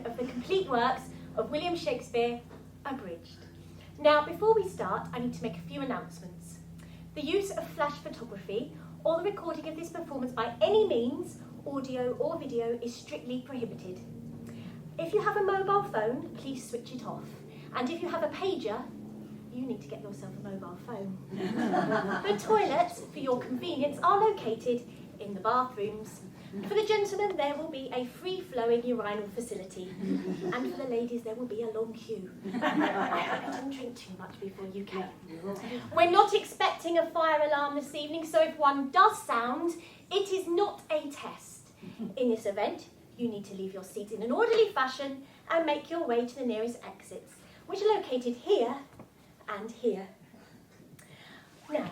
of the complete works of William Shakespeare, Abridged. Now, before we start, I need to make a few announcements. The use of flash photography or the recording of this performance by any means, audio or video, is strictly prohibited. If you have a mobile phone, please switch it off. And if you have a pager, you need to get yourself a mobile phone. The toilets, for your convenience, are located in the bathrooms. For the gentlemen, there will be a free-flowing urinal facility. And for the ladies, there will be a long queue. I didn't drink too much before you came. We're not expecting a fire alarm this evening, so if one does sound, it is not a test. In this event, you need to leave your seats in an orderly fashion and make your way to the nearest exits, which are located here and here. Now,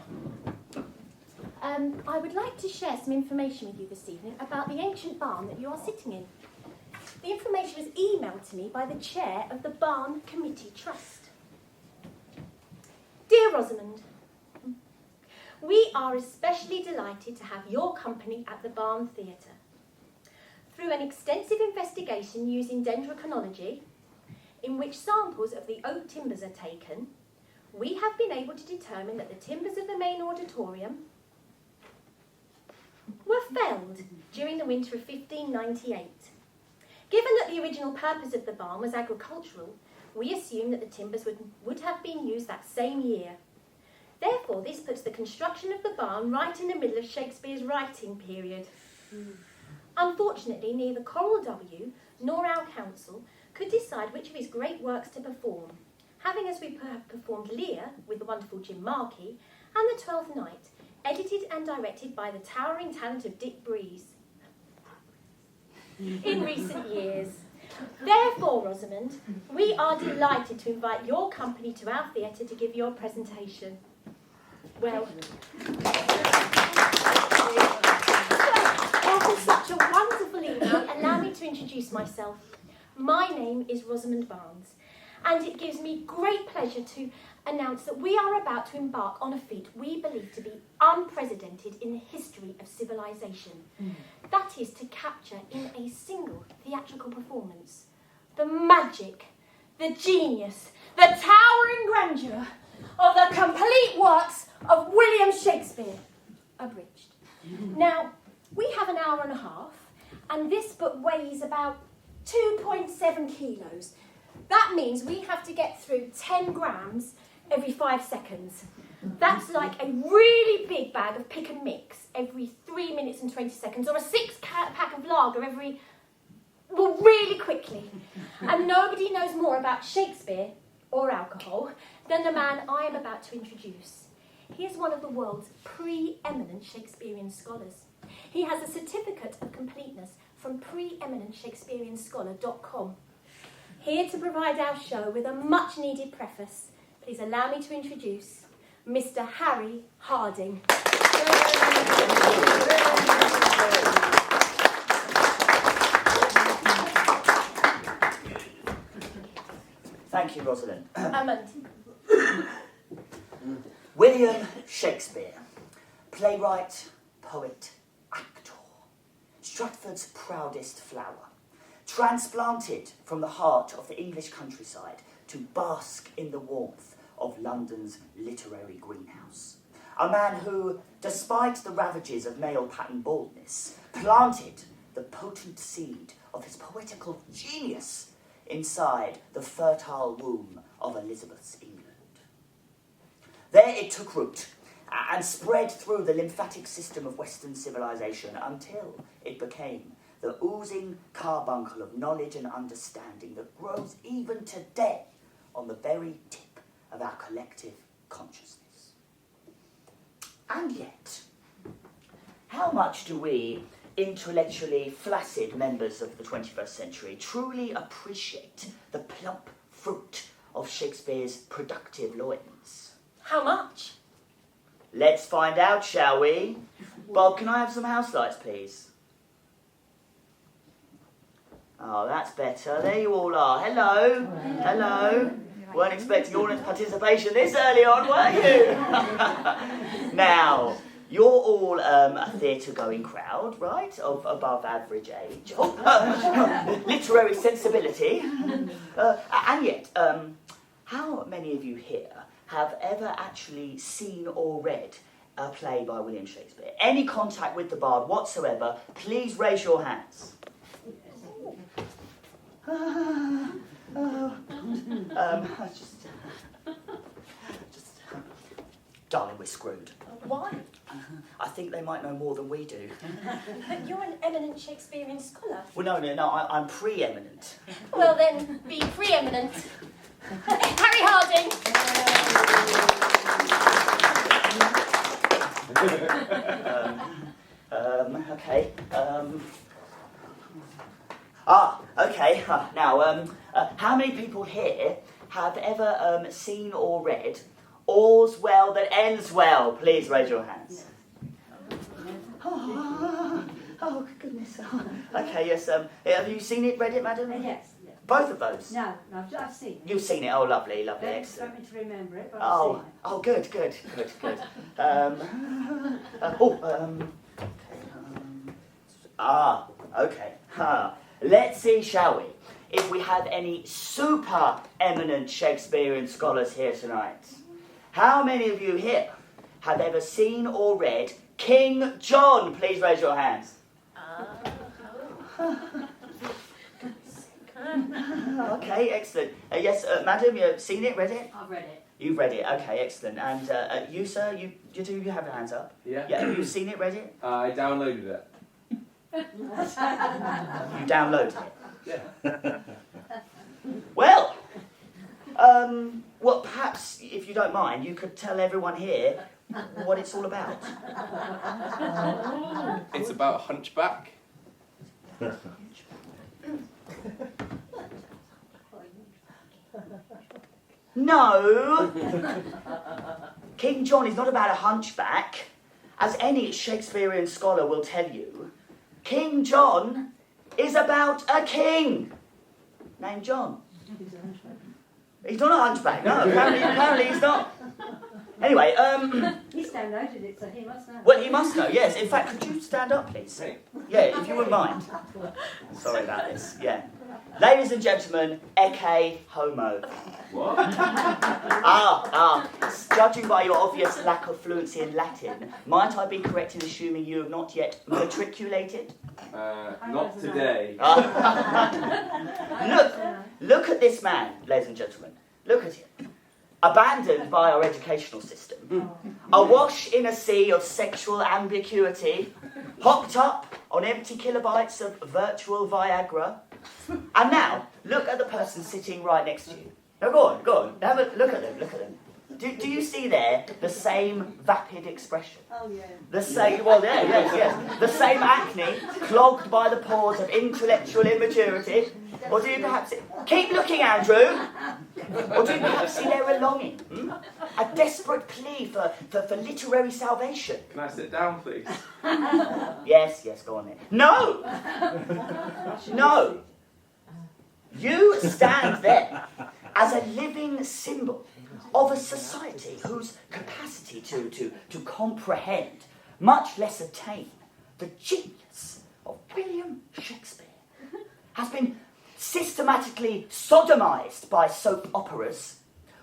I would like to share some information with you this evening about the ancient barn that you are sitting in. The information was emailed to me by the chair of the Barn Committee Trust. Dear Rosamund, we are especially delighted to have your company at the Barn Theatre. Through an extensive investigation using dendrochronology, in which samples of the oak timbers are taken, we have been able to determine that the timbers of the main auditorium were felled during the winter of 1598. Given that the original purpose of the barn was agricultural, we assume that the timbers would have been used that same year. Therefore, this puts the construction of the barn right in the middle of Shakespeare's writing period. Unfortunately, neither Coral W nor our council could decide which of his great works to perform, having as we performed Lear with the wonderful Jim Markey and The Twelfth Night, edited and directed by the towering talent of Dick Breeze in recent years. Therefore, Rosamund, we are delighted to invite your company to our theatre to give your presentation. Well, after such a wonderful email, allow me to introduce myself. My name is Rosamund Barnes, and it gives me great pleasure to announce that we are about to embark on a feat we believe to be unprecedented in the history of civilization. That is to capture in a single theatrical performance the magic, the genius, the towering grandeur of the complete works of William Shakespeare, Abridged. Now, we have an hour and a half, and this book weighs about 2.7 kilos. That means we have to get through 10 grams every 5 seconds. That's like a really big bag of pick and mix every 3 minutes and 20 seconds, or a 6-pack of lager really quickly. And nobody knows more about Shakespeare or alcohol than the man I am about to introduce. He is one of the world's pre-eminent Shakespearean scholars. He has a certificate of completeness from preeminentshakespeareanscholar.com. Here to provide our show with a much-needed preface, please allow me to introduce Mr. Harry Harding. Thank you, Rosalind. William Shakespeare, playwright, poet, actor, Stratford's proudest flower, transplanted from the heart of the English countryside to bask in the warmth of London's literary greenhouse. A man who, despite the ravages of male pattern baldness, planted the potent seed of his poetical genius inside the fertile womb of Elizabeth's England. There it took root and spread through the lymphatic system of Western civilization until it became the oozing carbuncle of knowledge and understanding that grows even today on the very tip of our collective consciousness. And yet, how much do we intellectually flaccid members of the 21st century truly appreciate the plump fruit of Shakespeare's productive loins? How much? Let's find out, shall we? Bob, can I have some house lights, please? Oh, that's better. There you all are. Hello. Hello. Weren't expecting audience participation this early on, were you? Now, you're all a theatre-going crowd, right, of above average age. Literary sensibility. And yet, how many of you here have ever actually seen or read a play by William Shakespeare? Any contact with the bard whatsoever, please raise your hands. Darling, we're screwed. Why? I think they might know more than we do. But you're an eminent Shakespearean scholar. Well, no, I'm preeminent. Well then, be preeminent. Harry Harding. Okay. Okay. Now, how many people here have ever seen or read All's Well That Ends Well? Please raise your hands. Oh goodness. Okay, yes. Have you seen it, read it, madam? Yes. Both of those? No, I've seen it. You've seen it. Oh, lovely, Don't excellent. expect me to remember it, but I've seen it. Oh, good. Okay. Let's see, shall we, if we have any super eminent Shakespearean scholars here tonight. How many of you here have ever seen or read King John? Please raise your hands. Okay, excellent. Yes, madam, you've seen it, read it? I've read it. You've read it, okay, excellent. And you, sir, you have your hands up? Yeah. Yeah, have you seen it, read it? I downloaded it. You downloaded it? Yeah. Well, perhaps, if you don't mind, you could tell everyone here what it's all about. It's about Hunchback. No! King John is not about a hunchback. As any Shakespearean scholar will tell you, King John is about a king named John. He's not a hunchback, no, apparently he's not. Anyway, He's downloaded it, so he must know. well, he must know, yes. In fact, could you stand up, please? Hey. Yeah, if you wouldn't mind. Sorry about this, yeah. Ladies and gentlemen, ecce homo. What? Judging by your obvious lack of fluency in Latin, might I be correct in assuming you have not yet matriculated? Not today. Look at this man, ladies and gentlemen. Look at him. Abandoned by our educational system, awash in a sea of sexual ambiguity, hopped up on empty kilobytes of virtual Viagra, and now look at the person sitting right next to you. Now go on, have a look at them. Do you see there the same vapid expression? Oh, yeah. The same, well, yeah, yes. The same acne clogged by the pores of intellectual immaturity. Or do you perhaps... Keep looking, Andrew! Or do you perhaps see there a longing? A desperate plea for literary salvation? Can I sit down, please? Yes, go on then. No! No! You stand there as a living symbol of a society whose capacity to comprehend, much less attain, the genius of William Shakespeare has been systematically sodomised by soap operas,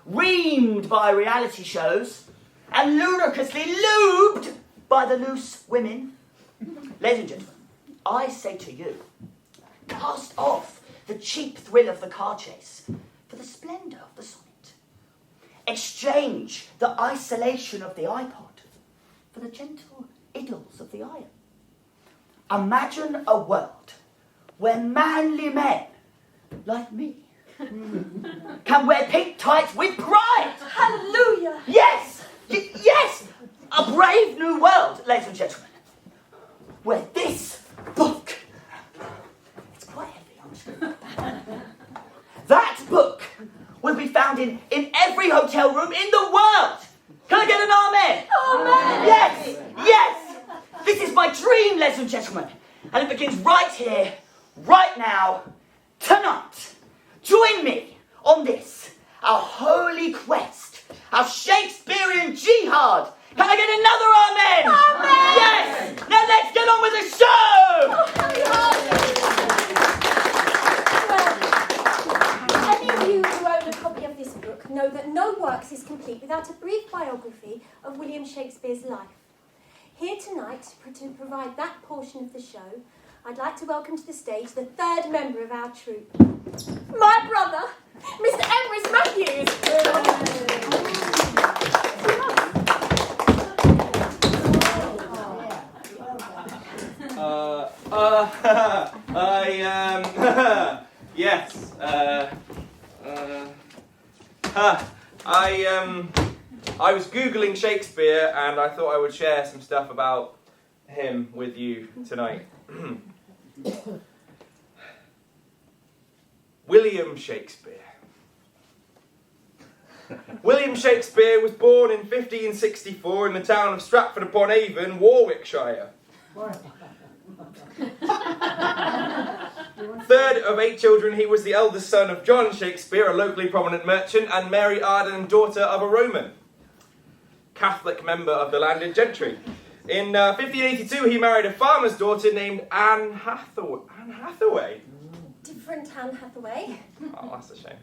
reamed by reality shows, and ludicrously lubed by the loose women. Ladies and gentlemen, I say to you, cast off the cheap thrill of the car chase for the splendour of the sonnet. Exchange the isolation of the iPod for the gentle idylls of the iron. Imagine a world where manly men like me can wear pink tights with pride. Hallelujah! Yes! Yes! A brave new world, ladies and gentlemen, where this book, it's quite heavy, honestly. That book will be found in every hotel room in the world. Can I get an amen? Amen! Yes! This is my dream, ladies and gentlemen. And it begins right here, right now, tonight. Join me on this, our holy quest, our Shakespearean jihad. Can I get another amen? Amen! and no works is complete without a brief biography of William Shakespeare's life. Here tonight, to provide that portion of the show, I'd like to welcome to the stage the third member of our troupe, my brother, Mr. Emrys Matthews. Yes. I was Googling Shakespeare and I thought I would share some stuff about him with you tonight. William Shakespeare. William Shakespeare was born in 1564 in the town of Stratford-upon-Avon, Warwickshire. Third of 8 children, he was the eldest son of John Shakespeare, a locally prominent merchant, and Mary Arden, daughter of a Roman Catholic member of the landed gentry. In 1582, he married a farmer's daughter named Anne Hathaway. Different Anne Hathaway. Oh, that's a shame.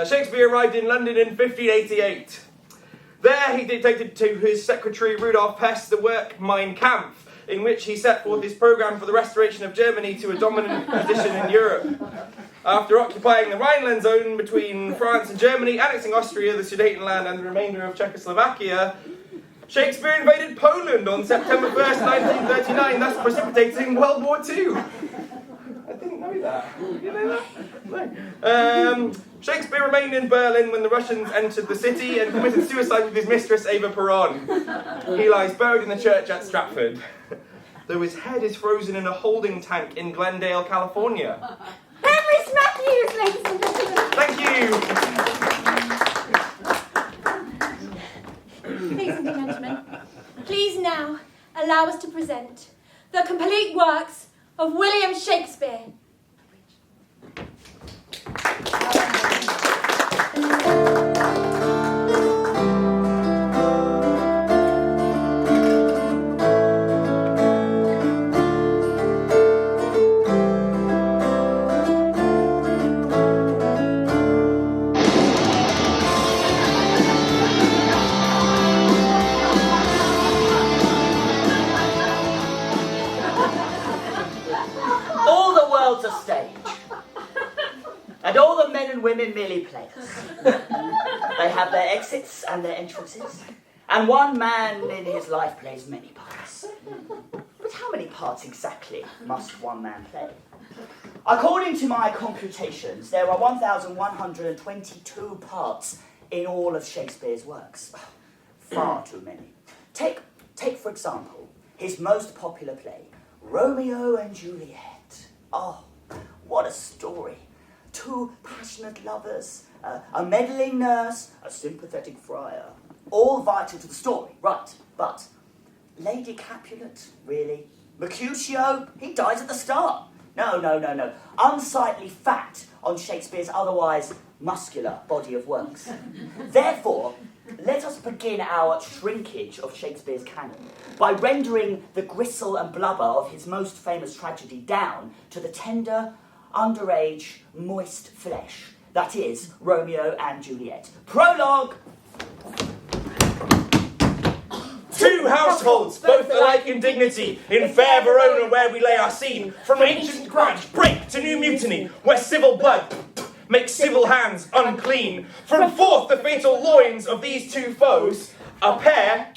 Shakespeare arrived in London in 1588. There he dictated to his secretary Rudolf Hess the work Mein Kampf, in which he set forth his programme for the restoration of Germany to a dominant position in Europe. After occupying the Rhineland zone between France and Germany, annexing Austria, the Sudetenland and the remainder of Czechoslovakia, Shakespeare invaded Poland on September 1st, 1939, thus precipitating World War II. I didn't know that. Did you know that? No. Shakespeare remained in Berlin when the Russians entered the city and committed suicide with his mistress, Eva Peron. He lies buried in the church at Stratford, though his head is frozen in a holding tank in Glendale, California. Emrys Matthews, ladies and gentlemen. Thank you. Ladies and gentlemen, please now allow us to present the complete works of William Shakespeare. All the world's a stage, and all the men and women merely players. They have their exits and their entrances, and one man in his life plays many parts. But how many parts exactly must one man play? According to my computations, there are 1,122 parts in all of Shakespeare's works. Far too many. Take for example, his most popular play, Romeo and Juliet. Oh, what a story. 2 passionate lovers, a meddling nurse, a sympathetic friar. All vital to the story, right. But Lady Capulet, really? Mercutio, he dies at the start. No. Unsightly fact on Shakespeare's otherwise muscular body of works. Therefore, let us begin our shrinkage of Shakespeare's canon by rendering the gristle and blubber of his most famous tragedy down to the tender, underage, moist flesh that is Romeo and Juliet. Prologue! 2 households, both alike in dignity, in fair Verona where we lay our scene, from ancient grudge break to new mutiny, where civil blood makes civil hands unclean. From forth the fatal loins of these 2 foes, a pair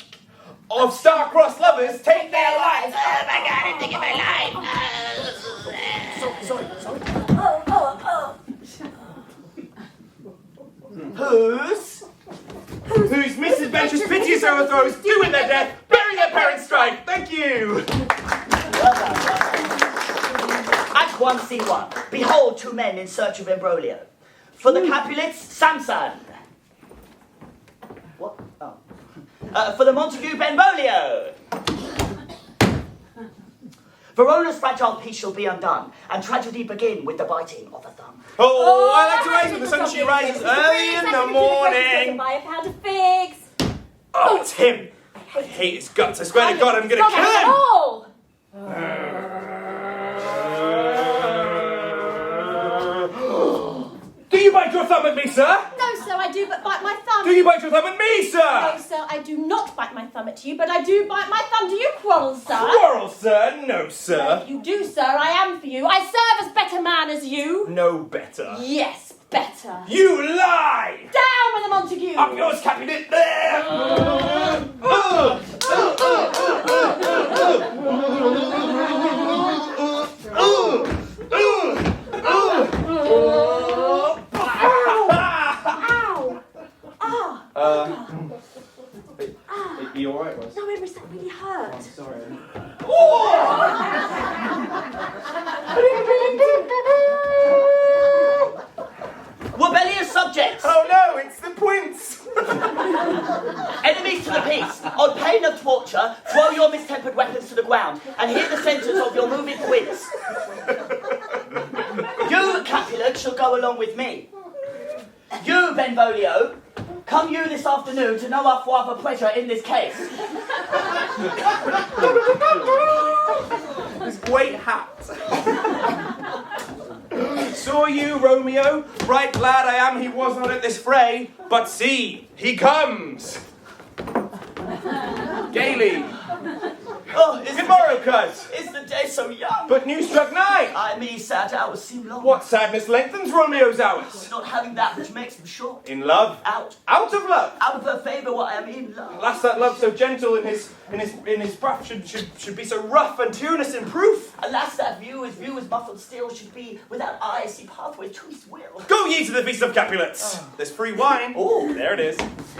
of star-crossed lovers take their lives. Oh my God, I'm taking my life. Sorry. Whose misadventures, piteous overthrows, do in their death, bury their parents' strife. Thank you. Well done. Act 1, Scene 1. Behold 2 men in search of imbroglio. For the Capulets, Samson. What? Oh. For the Montague, Benvolio. Verona's fragile peace shall be undone, and tragedy begin with the biting of a thumb. Oh, I like to rise when the sun she rises early in the morning. Buy a pound of figs. Oh, it's him. I hate his guts. I swear to God, I'm going to kill him. All. Do you bite your thumb at me, sir? No, sir. do but bite my thumb. Do you bite your thumb at me, sir? No, sir, I do not bite my thumb at you, but I do bite my thumb. Do you quarrel, sir? Quarrel, sir? No, Well, sir. if you do, sir, I am for you. I serve as better man as you. No better. Yes, better. You lie! Down with the Montague! Up yours, Capulet! There! Are you alright, Ross? No, Emrys, that really hurt. I'm sorry. Rebellious subjects! Oh no, it's the Prince! Enemies to the peace! On pain of torture, throw your mistempered weapons to the ground and hear the sentence of your moving quints. You, Capulet, shall go along with me. You, Benvolio, come you this afternoon to know our father pleasure in this case. This great hat. Saw you, Romeo? Right glad I am he was not at this fray. But see, he comes! Gaily. Oh, is Tomorrow, cuz! is the day so young? But new struck night! I me sad hours seem long. What sadness lengthens Romeo's hours? Not having that which makes them short. In love? Out. Out of love! Out of her favour what I am in love. Alas, that love so gentle in his breath should be so rough and tuneless in proof. Alas, that view as muffled still should be without eyes see pathway to his will. Go ye to the feast of Capulets! There's free wine. Oh. There it is.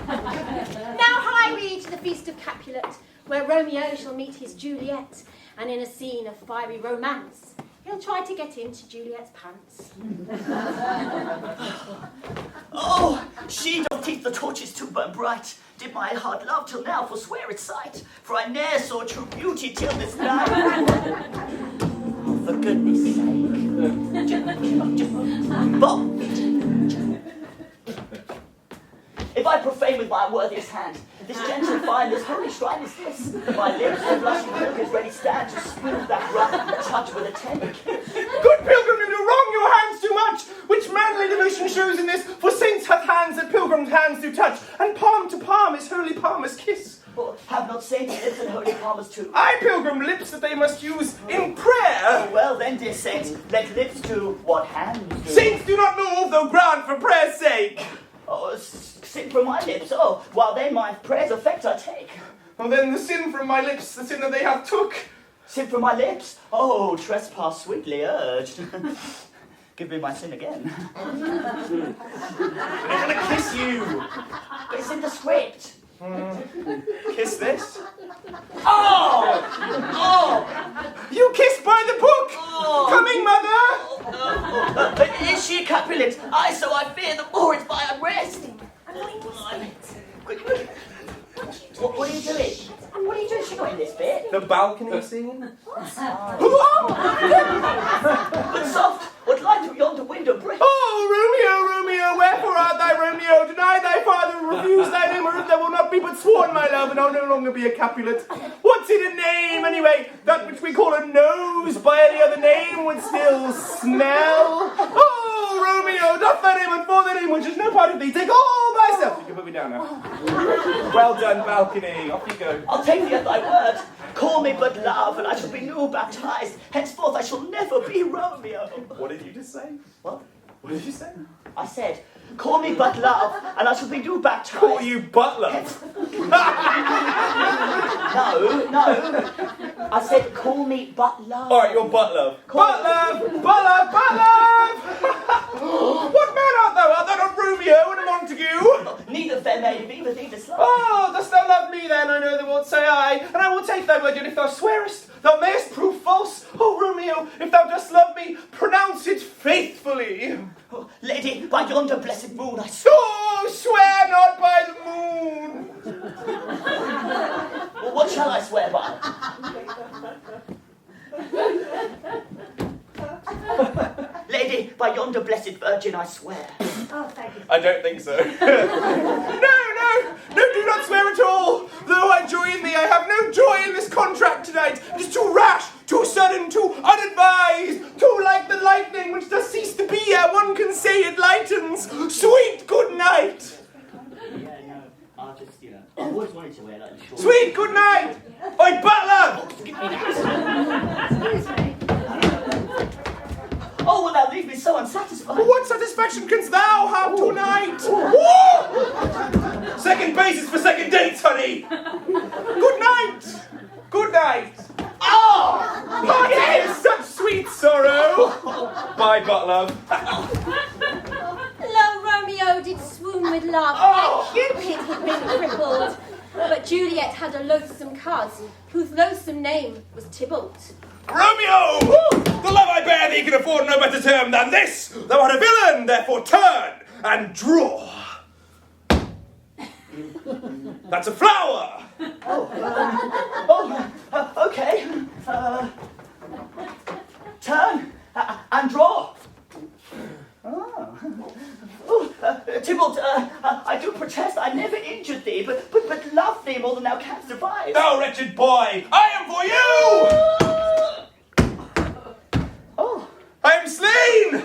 Now hie we to the Feast of Capulet, where Romeo shall meet his Juliet, and in a scene of fiery romance, he'll try to get into Juliet's pants. Oh, she doth keep the torches to burn bright. Did my heart love till now forswear its sight, for I ne'er saw true beauty till this night. Oh, for goodness sake. But if I profane with my worthiest hand this gentle fire, this holy shrine is this, my lips and blushing milk is ready stand to smooth that rough touch with a tender kiss. Good pilgrim, you do wrong your hands too much, which manly devotion shows in this, for saints hath hands that pilgrims' hands do touch, and palm to palm is holy palmer's kiss. Oh, have not saints lips and holy palmers too? I pilgrim lips that they must use in prayer. Well then, dear saint, let lips do what hands do. Saints do not move, though grant for prayer's sake. Oh, sin from my lips, oh, while then my prayers effect I take. And then the sin from my lips, the sin that they have took. Sin from my lips, oh, trespass sweetly urged. Give me my sin again. I'm gonna kiss you. But it's in the script. Kiss this. Oh! Oh! You kissed by the book. Oh. Coming, mother. Is she a Capulet? Aye, so I fear the more it's by unrest. Quick. What are you doing? And what are you doing? She got in this bit. The balcony scene. But soft, what light through yonder window break? Oh, Romeo, wherefore art thou, Romeo? Deny thy father and refuse thy name, or if there will not be but sworn, my love, and I'll no longer be a Capulet. What's in a name, anyway? That which we call a nose by any other name would still smell. Oh, Romeo, doth thy name and for thy name, which is no part of thee, take all thyself. You can put me down now. Well done, balcony. Off you go. I'll take thee at thy word. Call me but love, and I shall be new baptized. Henceforth I shall never be Romeo. What did you just say? What? What did you say? I said, call me but love, and I shall be new baptized. Call you butler. No. I said, call me but love. All right, you're butler. Butler. What man art thou? Art thou not Romeo and a Montague? Neither fair maid be, but neither slut. Oh, dost thou love me then? I know thou wilt say aye, and I will take thy word, and if thou swearest, thou mayest prove false. Oh, Romeo, if thou dost love me, pronounce it faithfully. Oh, lady, by yonder blessed moon I swear. Oh, swear not by the moon. Well, what shall I swear by? Lady, by yonder blessed virgin I swear. Oh, thank you. I don't think so. No, do not swear at all. Though I join thee, I have no joy in this contract tonight. It is too rash, too sudden, too unadvised, too like the lightning which does cease to be ere one can say it lightens. Sweet good night. wanted to wear like the short. Sweet, good night! Oi, butler! Oh, well, that leaves me so unsatisfied. What satisfaction canst thou have tonight? Woo! Second base is for second dates, honey! Good night! Good night! Oh! Parting is such sweet sorrow! Bye, butler. Lo, Romeo did swoon with love, Oh. and Cupid had been crippled. But Juliet had a loathsome cousin, whose loathsome name was Tybalt. Romeo! The love I bear thee can afford no better term than this. Thou art a villain, therefore turn and draw. That's a flower. Okay. Turn and draw. Tybalt, I do protest I never injured thee, but love thee more than thou canst devise. Thou wretched boy, I am for you! Oh. I am slain!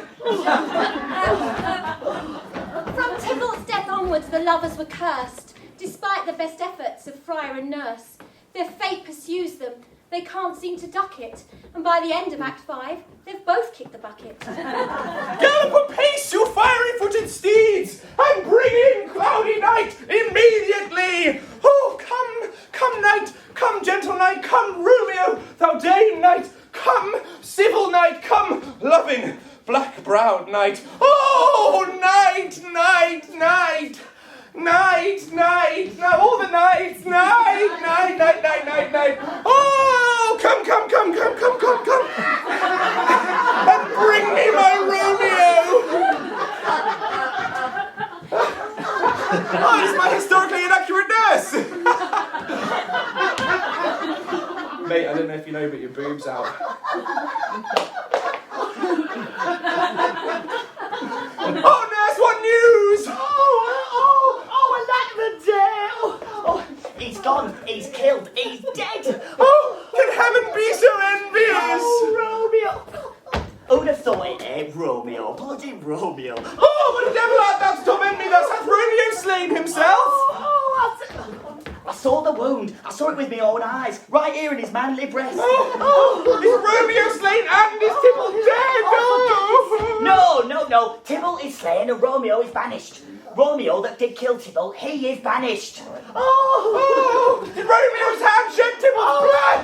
From Tybalt's death onwards, the lovers were cursed. Despite the best efforts of friar and nurse, their fate pursues them. They can't seem to duck it. And by the end of Act 5, they've both kicked the bucket. Gallop apace, you fiery-footed steeds, and bring in cloudy night immediately! Oh, come night, come gentle night, come Romeo, thou dame night, come civil night, come loving, black-browed night. Oh, night, night, night! Night, night, now all the nights, night, night, night, night, night, night. Oh, come. And bring me my Romeo. Oh, it's my historically inaccurate nurse. Mate, I don't know if you know, but your boob's out. Oh, nurse, what news? I lack the day. Oh, he's gone, he's killed, he's dead. Oh, can heaven be so envious? Oh, Romeo. Who'd have thought it, Romeo? Bloody Romeo. Oh, what devil art thou to torment me thus? Hath Romeo slain himself? I saw the wound. I saw it with my own eyes, right here in his manly breast. Is Romeo slain and is Tybalt dead? No. Tybalt is slain and Romeo is banished. Romeo that did kill Tybalt, he is banished. Did Romeo's hand shed Tybalt's blood?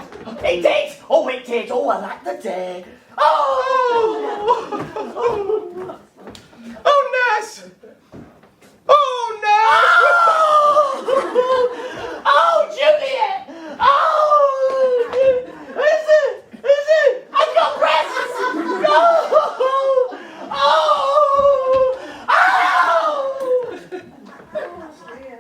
It did. Oh, it did. Oh, I like the day. Oh, nurse! Oh, nurse! Oh, Juliet! Oh, is it? I've got breasts! No!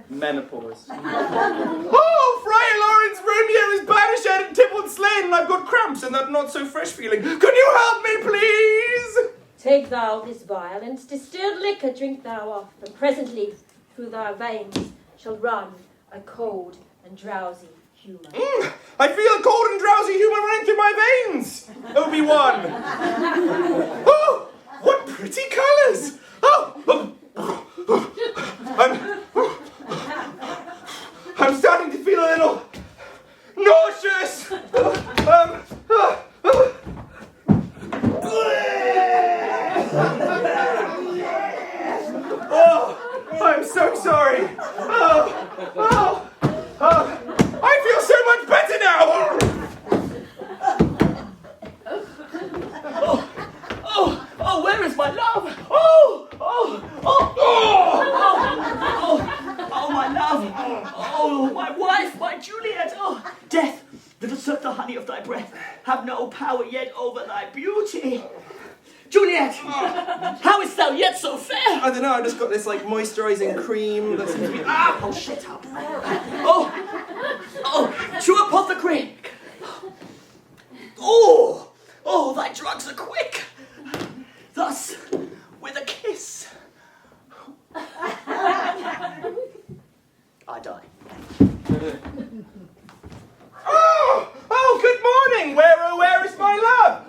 Menopause. Oh, Friar Lawrence, Romeo is banished and Tybalt slain, and I've got cramps and that not so fresh feeling. Can you help me, please? Take thou this vial, and distilled liquor drink thou off, and presently through thy veins shall run a cold and drowsy humour. I feel a cold and drowsy humour running through my veins. Obi-Wan. Oh, what pretty colours. I'm starting to feel a little nauseous. Oh, I'm so sorry. I feel so much better now. Oh, where is my love? Oh, my love. Oh, my wife, my Juliet. Oh, death, that has sucked the honey of thy breath, have no power yet over thy beauty. Juliet, how is thou yet so fair? I don't know, I just got this like moisturising cream that seems to be... Oh, shit up. Oh, true apothecary. Oh, thy drugs are quick. Thus, with a kiss, I die. Oh, good morning. Where is my love?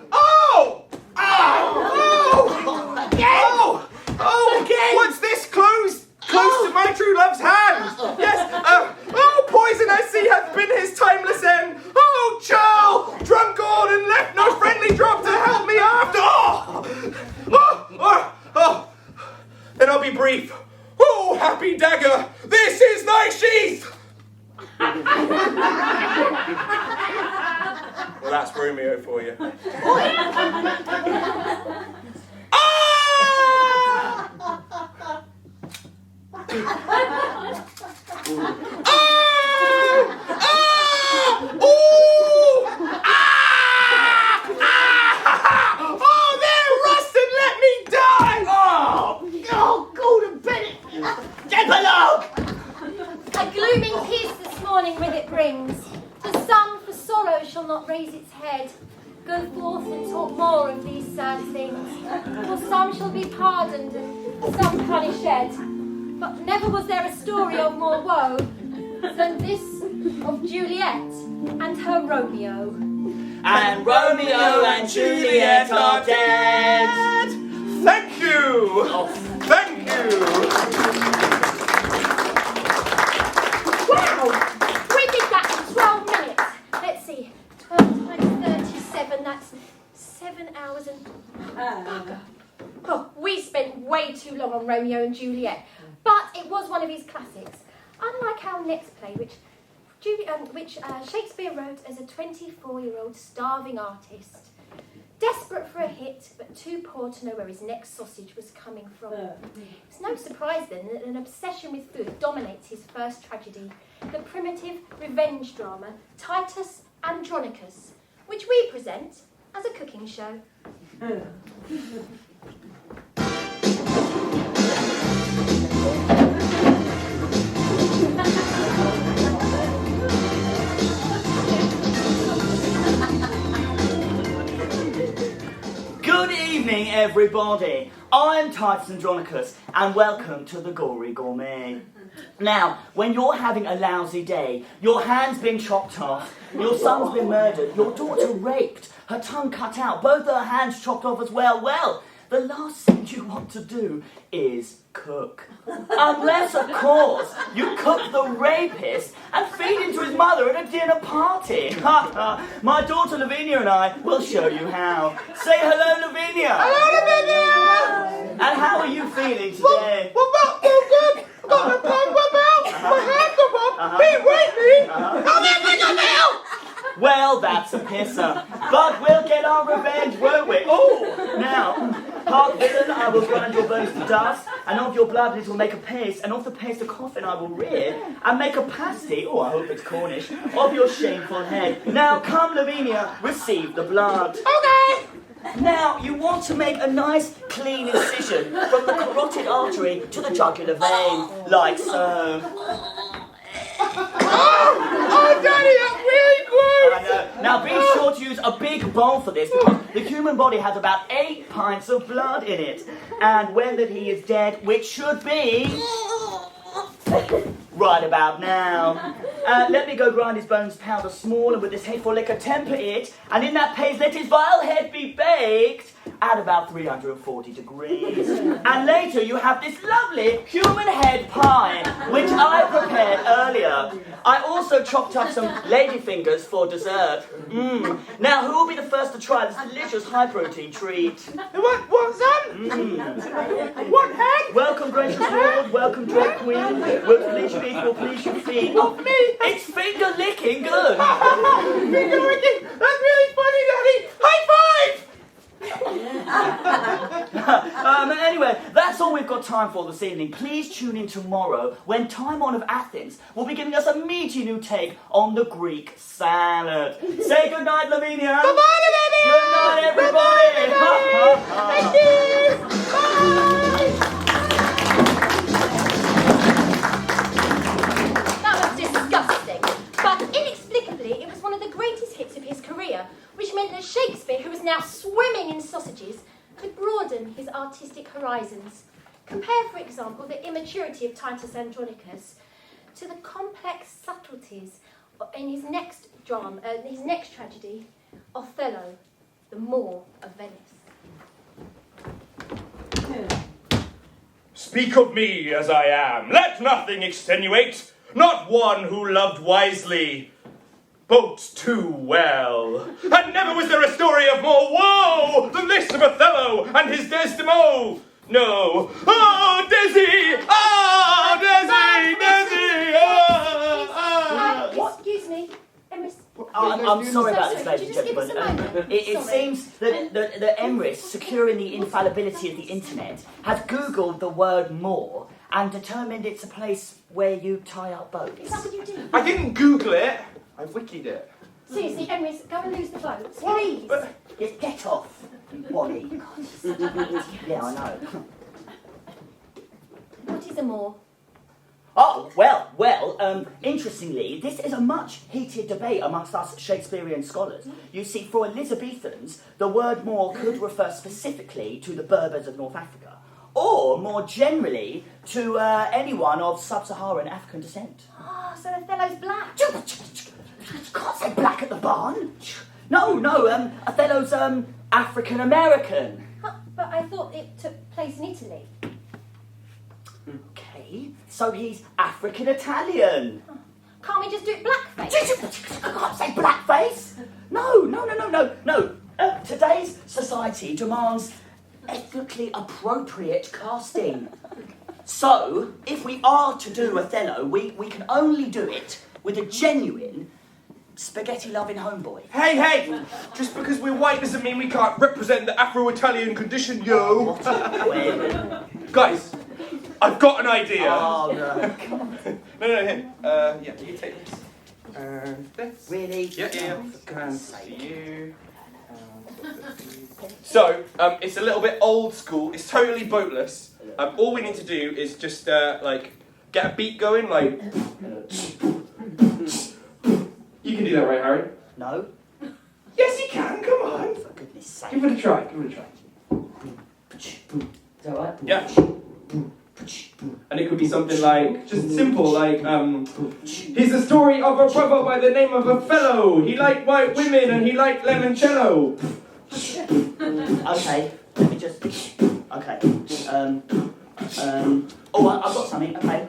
Again. What's this? Close to my true love's hand. Yes. Oh, poor poison I see hath been his timeless end. Oh, churl, drunk all and left no friendly drop to help me after. Then I'll be brief. Oh, happy dagger, this is thy sheath. Well, that's Romeo for you. A glooming peace this morning with it brings. The sun for sorrow shall not raise its head. Go forth and talk more of these sad things. For some shall be pardoned and some punished. But never was there a story of more woe than this of Juliet and her Romeo. And Romeo and Juliet are dead. Thank you. Thank you. Wow! We did that in 12 minutes. Let's see. 12 times 37, that's 7 hours and... Oh, we spent way too long on Romeo and Juliet. But it was one of his classics. Unlike our next play, which Shakespeare wrote as a 24-year-old starving artist. Desperate for a hit, but too poor to know where his next sausage was coming from. It's no surprise then that an obsession with food dominates his first tragedy, the primitive revenge drama Titus Andronicus, which we present as a cooking show. Good evening, everybody. I'm Titus Andronicus, and welcome to the Gory Gourmet. Now, when you're having a lousy day, your hand's been chopped off, your son's been murdered, your daughter raped, her tongue cut out, both her hands chopped off as well, the last thing you want to do is cook. Unless, of course, you cook the rapist and feed him to his mother at a dinner party. My daughter Lavinia and I will show you how. Say hello, Lavinia. Hello, Lavinia. And how are you feeling today? Well, not so good. I've got my tongue up out, my hands up off, he raped me, I'll never get out. Well, that's a pisser. But we'll get our revenge, won't we? Oh, now, hark villain, I will grind your bones to dust, and of your blood it will make a paste, and of the paste a coffin I will rear, and make a pasty, oh, I hope it's Cornish, of your shameful head. Now, come, Lavinia, receive the blood. Okay. Now, you want to make a nice, clean incision from the carotid artery to the jugular vein, like so. Oh, Daddy, that's really gross. I know. Now be sure to use a big bowl for this because the human body has about 8 pints of blood in it. And when that he is dead, which should be right about now. Let me go grind his bones powder small and with this hateful liquor temper it, and in that paste let his vile head be baked at about 340 degrees. And later you have this lovely human head pie, which I prepared earlier. I also chopped up some ladyfingers for dessert. Now, who will be the first to try this delicious high-protein treat? What's that? What head? Welcome, gracious lord. Welcome, drag queen. Will please your feet, will please your feet. Of me? It's finger licking good. Finger licking? That's really funny, Daddy. High five! Anyway, that's all we've got time for this evening. Please tune in tomorrow when Timon of Athens will be giving us a meaty new take on the Greek salad. Say good night, Lavinia. Bye-bye, Lavinia. Good night, everybody. Thank you. Bye. That was disgusting. But inexplicably, it was one of the greatest hits of his career, which meant that Shakespeare, who was now swimming in sausages, could broaden his artistic horizons. Compare, for example, the immaturity of Titus Andronicus to the complex subtleties in his next drama, his next tragedy, Othello, the Moor of Venice. Speak of me as I am. Let nothing extenuate. not one who loved wisely, but too well. And never was there a story of more woe than this of Othello and his Desdemona. No. Oh, Desi! Oh, Desi! Desi! Excuse me, Emrys. I'm sorry about this, Sorry, ladies and could you just give us gentlemen. a moment? It Sorry. seems that Emrys, securing the infallibility of the internet, has Googled the word more and determined it's a place where you tie up boats. Is that what you do? I didn't Google it. I wikied it. Seriously, Emrys, go and lose the boats, please. Yes, get off, Wally. Yeah, I know. What is a moor? Oh, well, interestingly, this is a much heated debate amongst us Shakespearean scholars. You see, for Elizabethans, the word Moor could refer specifically to the Berbers of North Africa, or more generally to anyone of sub-Saharan African descent. Ah, so Othello's black. You can't say black at the barn. No, Othello's African-American. But I thought it took place in Italy. Okay, so he's African-Italian. Can't we just do it blackface? I can't say blackface. No. Today's society demands ethnically appropriate casting. So, if we are to do Othello, we can only do it with a genuine spaghetti-loving homeboy. Hey! Just because we're white doesn't mean we can't represent the Afro-Italian condition, yo! Guys, I've got an idea. Oh, no. No, here. Yeah, you take this. This. Really? Yeah. For God's To sake. you. So, it's a little bit old school. It's totally boatless. All we need to do is just, get a beat going, like... You can do that, right, Harry? No? Yes, you can. Come on. For goodness sake. Give it a try. Is that right? Yeah. And it could be something like, just simple, like, here's the story of a brother by the name of Othello. He liked white women and he liked limoncello. Okay, let me just... Okay. Oh, I've got something, okay.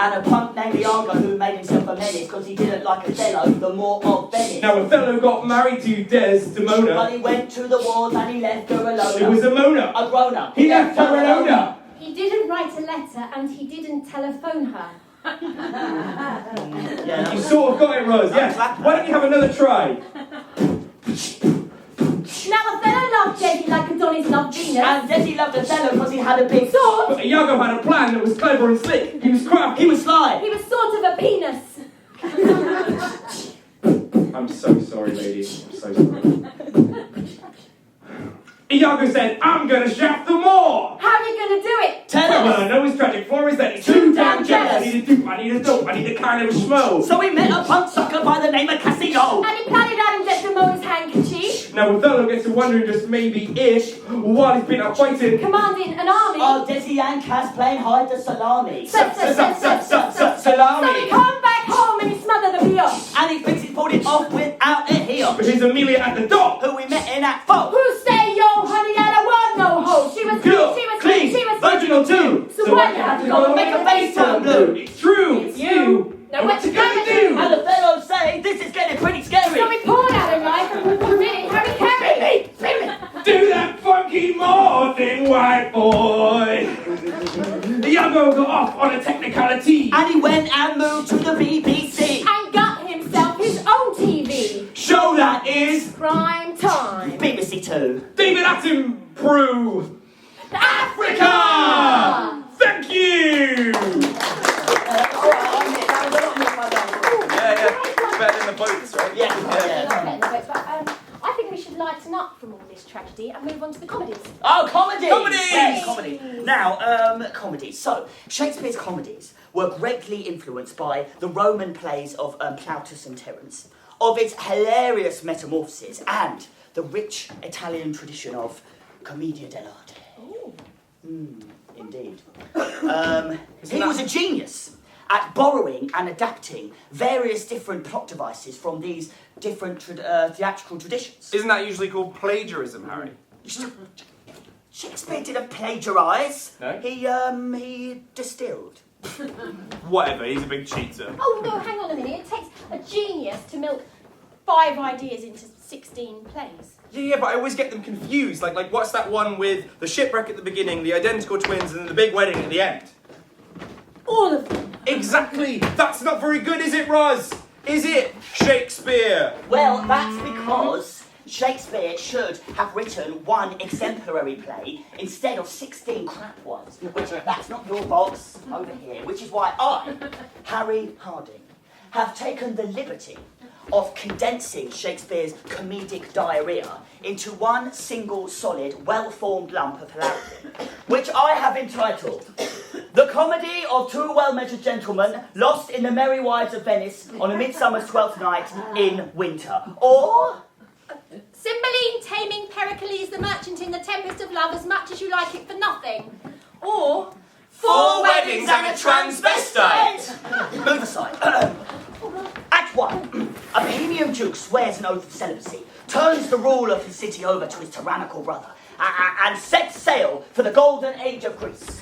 And a punk named Iago who made himself a menace because he didn't like Othello, the Moor of Venice. Now, Othello got married to Desdemona. But he went to the wars and he left her alone. It was a Mona. A grown-up. He left her alone. He didn't write a letter and he didn't telephone her. Yeah, You sort of got it, Rose, yes. Why don't you have another try? Now Othello loved Desi like Adonis loved Venus. and Desi loved Othello because he had a big sword. But Iago had a plan that was clever and slick. He was crafty. He was sly. He was sort of a penis. I'm so sorry, ladies. I'm so sorry. Iago said, I'm going to shaft them more. How are you going to do it? Tell Well, us. I know his tragic flaw is that he's Too damn jealous. I need a dupe, I need a dope, I need a kind of schmo. So he met a punk sucker by the name of Cassio. And he planted out in Desdemona's handkerchief, Now Othello gets to wondering just maybe if, while he's been out fighting, commanding an army. Oh, Desi and Cass playing hide the salami. So he salami. come back home and he smothered the brioche. And he thinks he's pulled it off without a heel. But here's Amelia at the door. Who we met in Act 4. Who say, yo, honey, that I want no hoe. She was Pure, she was clean, she was virginal too. So why you have to go and make a face turn blue? It's true. It's you. Now what you gonna do? And the fellows say, this is getting pretty scary. So we pulled out a knife and we minute Harry Carey. Do that funky more thing, white boy. Iago got off on a technicality. And he went and moved to the BBC. And got himself his own TV. Show that is Prime time. BBC 2. David Attenborough. Africa! Thank you. Yeah. Better than the boats, right? Yeah. I think we should lighten up from all this tragedy and move on to the comedies. Oh, comedy! Comedies! Yes, comedy. Now, comedies. So, Shakespeare's comedies were greatly influenced by the Roman plays of Plautus and Terence, of its hilarious metamorphoses, and the rich Italian tradition of commedia dell'arte. Ooh. Indeed. He was a genius at borrowing and adapting various different plot devices from these different theatrical traditions. Isn't that usually called plagiarism, Harry? Shakespeare didn't plagiarise. No? He distilled. Whatever, he's a big cheater. Oh, no, hang on a minute. It takes a genius to milk 5 ideas into 16 plays. Yeah, but I always get them confused. Like what's that one with the shipwreck at the beginning, the identical twins, and then the big wedding at the end? All of them. Exactly! That's not very good, is it, Roz? Is it, Shakespeare? Well, that's because Shakespeare should have written one exemplary play instead of 16 crap ones, which that's not your box over here, which is why I, Harry Harding, have taken the liberty of condensing Shakespeare's comedic diarrhea into one single solid, well-formed lump of hilarity, which I have entitled The Comedy of Two Well-Measured Gentlemen Lost in the Merry Wives of Venice on a Midsummer's Twelfth Night in Winter, or Cymbeline taming Pericles the merchant in the Tempest of Love as much as you like it for nothing. Or 4 weddings and a transvestite! Move aside. Act 1. A Bohemian duke swears an oath of celibacy, turns the rule of his city over to his tyrannical brother, and sets sail for the golden age of Greece.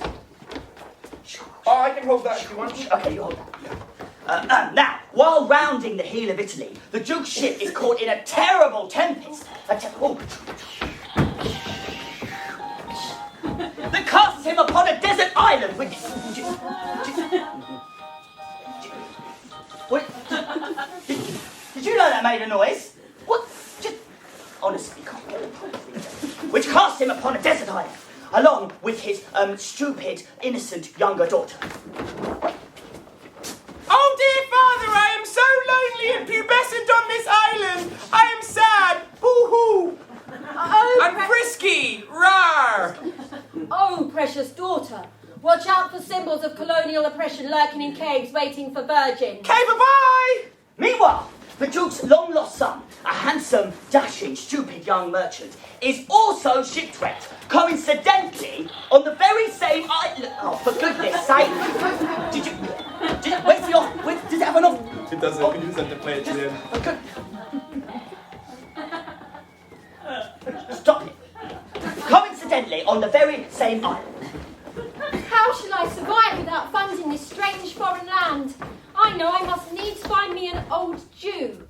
Oh, I can hold that if you want. Okay, you hold that. Now, while rounding the heel of Italy, the duke's ship is caught in a terrible tempest. That casts him upon a desert island with... What? Did you know that made a noise? What? Just... Honestly, can't get it properly. Which casts him upon a desert island, along with his stupid, innocent younger daughter. Oh dear father, I am so lonely and pubescent on this island. I am sad, boo-hoo. And frisky, rawr. Oh, precious daughter, watch out for symbols of colonial oppression lurking in caves waiting for virgins. Okay, bye-bye. Meanwhile, the Duke's long-lost son, a handsome, dashing, stupid young merchant, is also shipwrecked, coincidentally, on the very same island... Oh, for goodness sake! Where's the off... Does it have an off... It doesn't, you just have to play it to the end. Stop it! Coincidentally, on the very same island. how shall I survive without funds in this strange foreign land? I know I must needs find me an old Jew.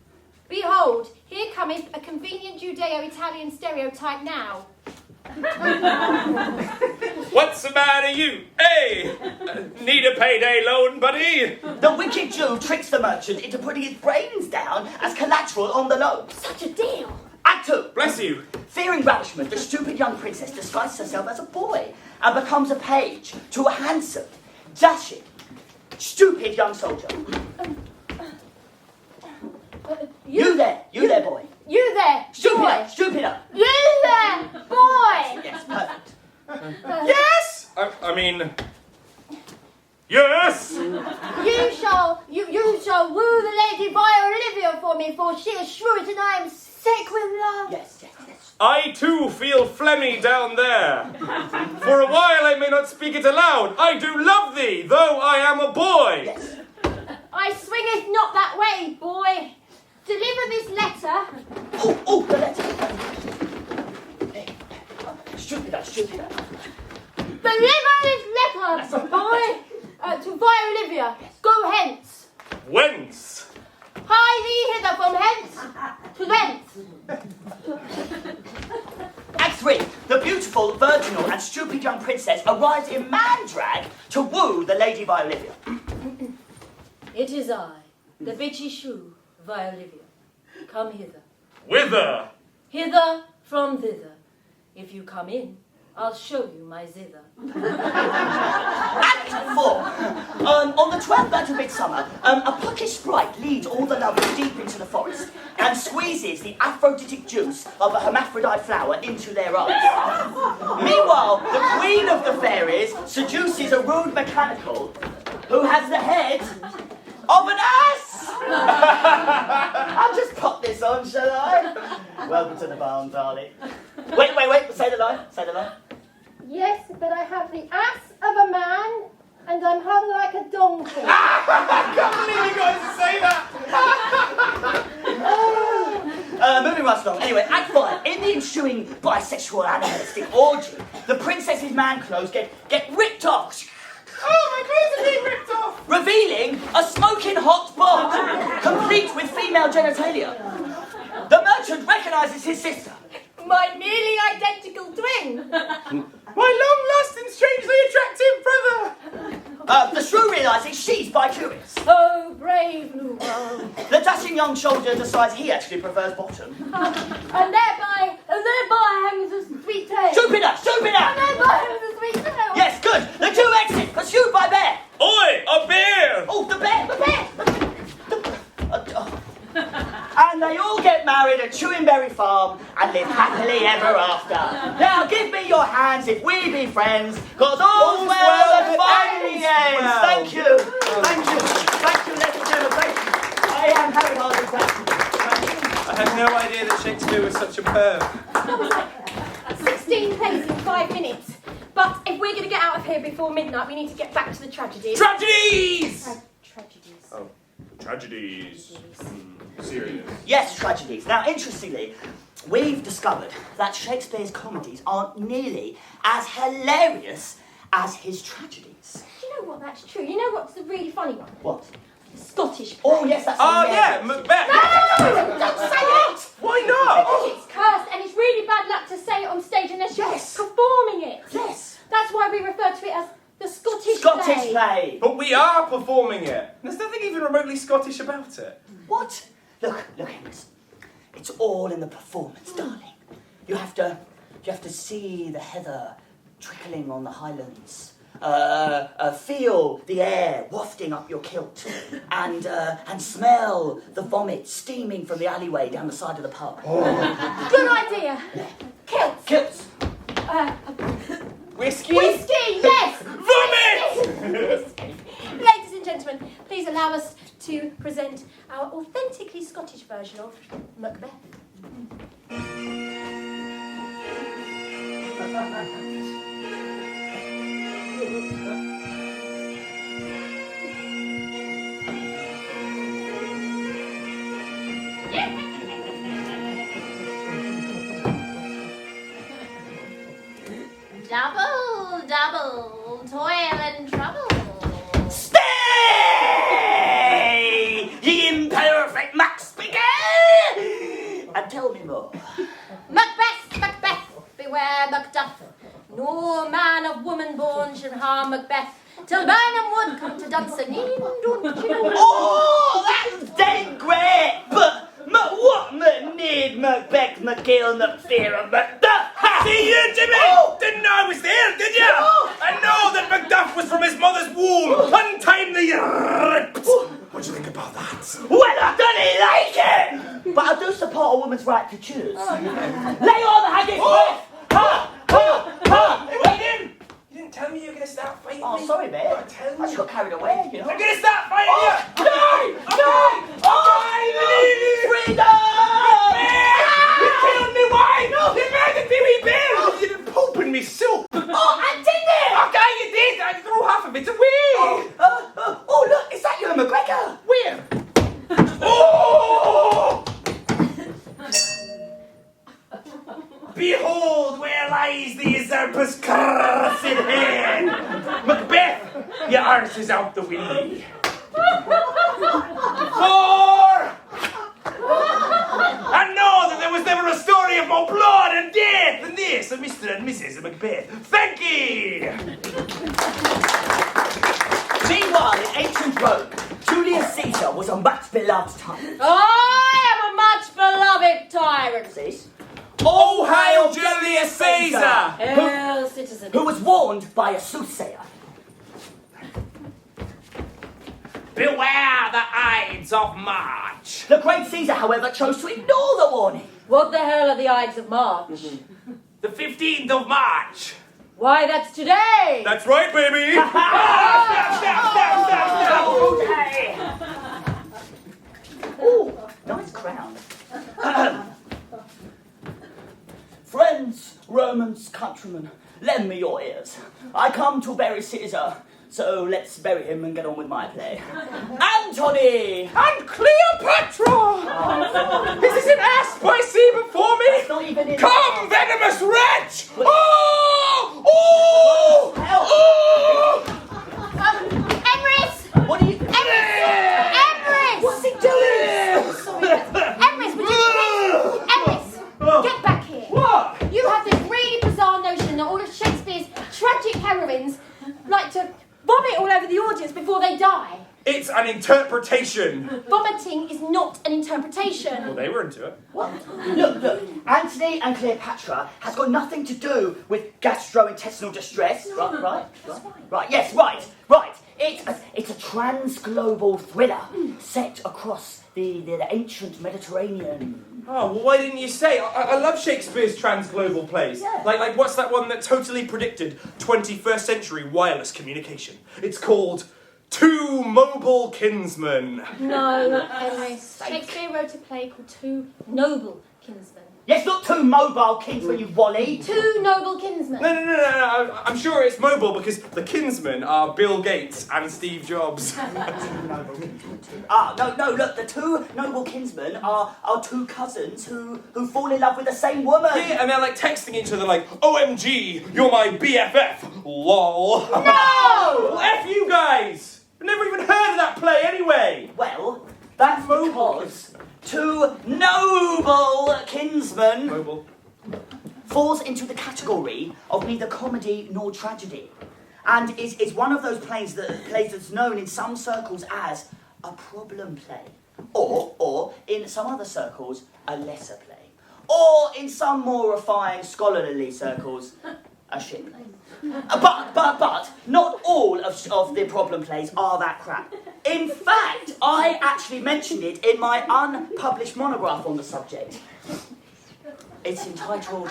Behold, here cometh a convenient Judeo-Italian stereotype now. What's the matter, you? Hey! Need a payday loan, buddy? The wicked Jew tricks the merchant into putting his brains down as collateral on the loan. Such a deal. Act 2. Bless you. Fearing ravishment, the stupid young princess disguises herself as a boy and becomes a page to a handsome, dashing, stupid young soldier. You there, boy. You there, boy. Stupider. You there, boy. Yes, perfect. Yes! I mean... Yes! You shall woo the Lady Olivia for me, for she is shrewd and I am sick with love. Yes. I too feel phlegmy down there. For a while I may not speak it aloud. I do love thee, though I am a boy. Yes. I swingeth not that way, boy. Deliver this letter. Oh, the letter. Hey, stupider. Deliver this letter, boy, to Olivia. Go hence. Whence? Hie thee hither from hence to thence. Act 3. The beautiful, virginal and stupid young princess arrives in man-drag to woo the Lady Olivia. It is I, the bitchy shrew, Olivia. Come hither. Whither? Hither from thither. If you come in, I'll show you my zither. Act 4. On the 12th night of midsummer, a puckish sprite leads all the lovers deep into the forest and squeezes the aphrodisiac juice of a hermaphrodite flower into their eyes. Meanwhile, the queen of the fairies seduces a rude mechanical who has the head of an ass! I'll just pop this on, shall I? Welcome to the barn, darling. Wait, say the line. Yes, but I have the ass of a man and I'm hung like a donkey. I can't believe you guys say that! Moving right along. Anyway, Act 5. In the ensuing bisexual animalistic orgy, the princess's man clothes get ripped off. Oh my clothes are being ripped off! Revealing a smoking hot pot, complete with female genitalia. The merchant recognises his sister. My nearly identical twin. My long-lasting, strangely attractive brother! The shrew realises she's bi-curious. Oh, brave new world. The dashing young soldier decides he actually prefers bottom. And thereby hangs a sweet tale. Jupiter! Jupiter! And thereby hangs a sweet tale. Yes, good. The two exit, pursued by bear. Oi, a bear! Oh, the bear! The bear! And they all get married at Chewingberry Farm and live happily ever after. Now give me your hands if we be friends, cause all's well that finally ends. well. Thank you. Thank you. Thank you, ladies and gentlemen. Thank you. I am Harry Harding. Thank you. I had no idea that Shakespeare was such a perv. That was like 16 plays in 5 minutes. But if we're going to get out of here before midnight, we need to get back to the tragedies. Tragedies! Tragedies. Oh, tragedies. Serious. Yes, tragedies. Now, interestingly, we've discovered that Shakespeare's comedies aren't nearly as hilarious as his tragedies. Do you know what? That's true. You know what's the really funny one? What? The Scottish play. Oh, yes, that's Oh, hilarious. yeah, Macbeth. Don't say it! Why not? It's cursed and it's really bad luck to say it on stage unless you're Yes. performing it. Yes. That's why we refer to it as the Scottish Play. But we are performing it. There's nothing even remotely Scottish about it. What? Look, Emrys. It's all in the performance, darling. You have to see the heather trickling on the highlands. Feel the air wafting up your kilt, and smell the vomit steaming from the alleyway down the side of the pub. Good idea. Kilts. Kilts. Whiskey? Whiskey, yes. Vomit! Ladies and gentlemen, please allow us to present our authentically Scottish version of Macbeth. Double, double, toil and trouble. Stay, ye imperfect Max Speaker, and tell me more. Macbeth, Macbeth, beware Macduff. No man of woman born should harm Macbeth, till Burnham would come to Dunsinane, don't you know? Oh, that's dead great, but what need Macbeth, McGill, McFear, and Macduff? See you, Jimmy! Oh. Didn't know I was there, did you? Oh. I know that Macduff was from his mother's womb, untimely ripped. What do you think about that? Well, I don't like it, but I do support a woman's right to choose. Lay on the haggis, Oh. ha, ha, ha. Hey, wait in! You didn't tell me you were going to start fighting Oh, me. sorry, mate. Oh, tell I me. just got carried away, you know. I'm going to start fighting you! No! Freedom! You killed me, why? No! You murdered me, wee bear! You didn't poop in me soup! Oh, I did it! Okay, you did! I threw half of it away! Oh, look, is that you, McGregor? Where? Oh! Behold where lies the usurper's cursed head! Macbeth, your arse is out the window. For I know that there was never a story of more blood and death than this of Mr. and Mrs. Macbeth. Thank ye! Meanwhile, in ancient Rome, Julius Caesar was a much beloved tyrant. I am a much beloved tyrant. Oh, hail Julius Caesar! Hail, citizen. Who was warned by a soothsayer. Beware the Ides of March! The great Caesar, however, chose to ignore the warning. What the hell are the Ides of March? The 15th of March! Why, that's today. That's right, baby! Ooh, nice crown. Friends, Romans, countrymen, lend me your ears. I come to bury Caesar, so let's bury him and get on with my play. Antony! And Cleopatra! Is this an asp I see before me? It's not even in... Come, venomous wretch! But- Oh! Oh! Help! Oh! heroines like to vomit all over the audience before they die. It's an interpretation. Vomiting is not an interpretation. Well, they were into it. What? Look, Antony and Cleopatra has got nothing to do with gastrointestinal distress. Right, yes, right. It's a trans-global thriller set across the ancient Mediterranean. Oh, well, why didn't you say? I love Shakespeare's trans-global plays. Yeah. Like, what's that one that totally predicted 21st century wireless communication? It's called Two Mobile Kinsmen. No, Emrys. Shakespeare wrote a play called Two Noble Kinsmen. Yes, not two mobile kinsmen, you wally. Two Noble Kinsmen. No. I'm sure it's mobile because the kinsmen are Bill Gates and Steve Jobs. No, look, the two noble kinsmen are two cousins who fall in love with the same woman. Yeah, and they're like texting each other like, OMG, you're my BFF, lol. No! Well, F you guys! I've never even heard of that play anyway. Well, that's because two noble kinsmen Mobile. falls into the category of neither comedy nor tragedy, and is one of those plays that's known in some circles as a problem play, or in some other circles a lesser play, or in some more refined scholarly circles a shit play. But not all of the problem plays are that crap. In fact, I actually mentioned it in my unpublished monograph on the subject. It's entitled,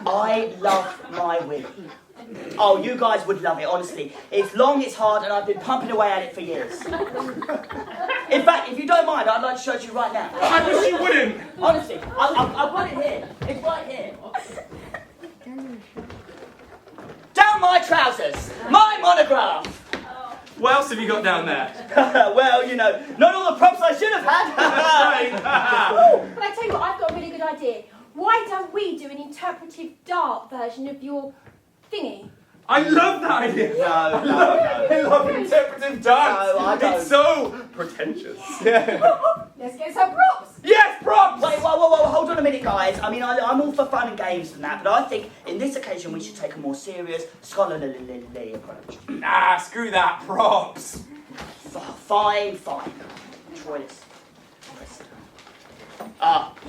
I Love My Women. Oh, you guys would love it, honestly. It's long, it's hard, and I've been pumping away at it for years. In fact, if you don't mind, I'd like to show it to you right now. I wish you wouldn't. Honestly, I've got it here. It's right here. Down my trousers, my monograph. What else have you got down there? Well, you know, not all the props I should have had. That's right. But I tell you what, I've got a really good idea. Why don't we do an interpretive dart version of your thingy? I love that idea. No. I love interpretive dance. No, I don't. It's so pretentious. Yeah. Let's get some props. Yes, props! Wait, whoa, hold on a minute, guys. I mean, I'm all for fun and games and that, but I think in this occasion we should take a more serious, scholarly approach. Nah, screw that, props. Fine. Try this.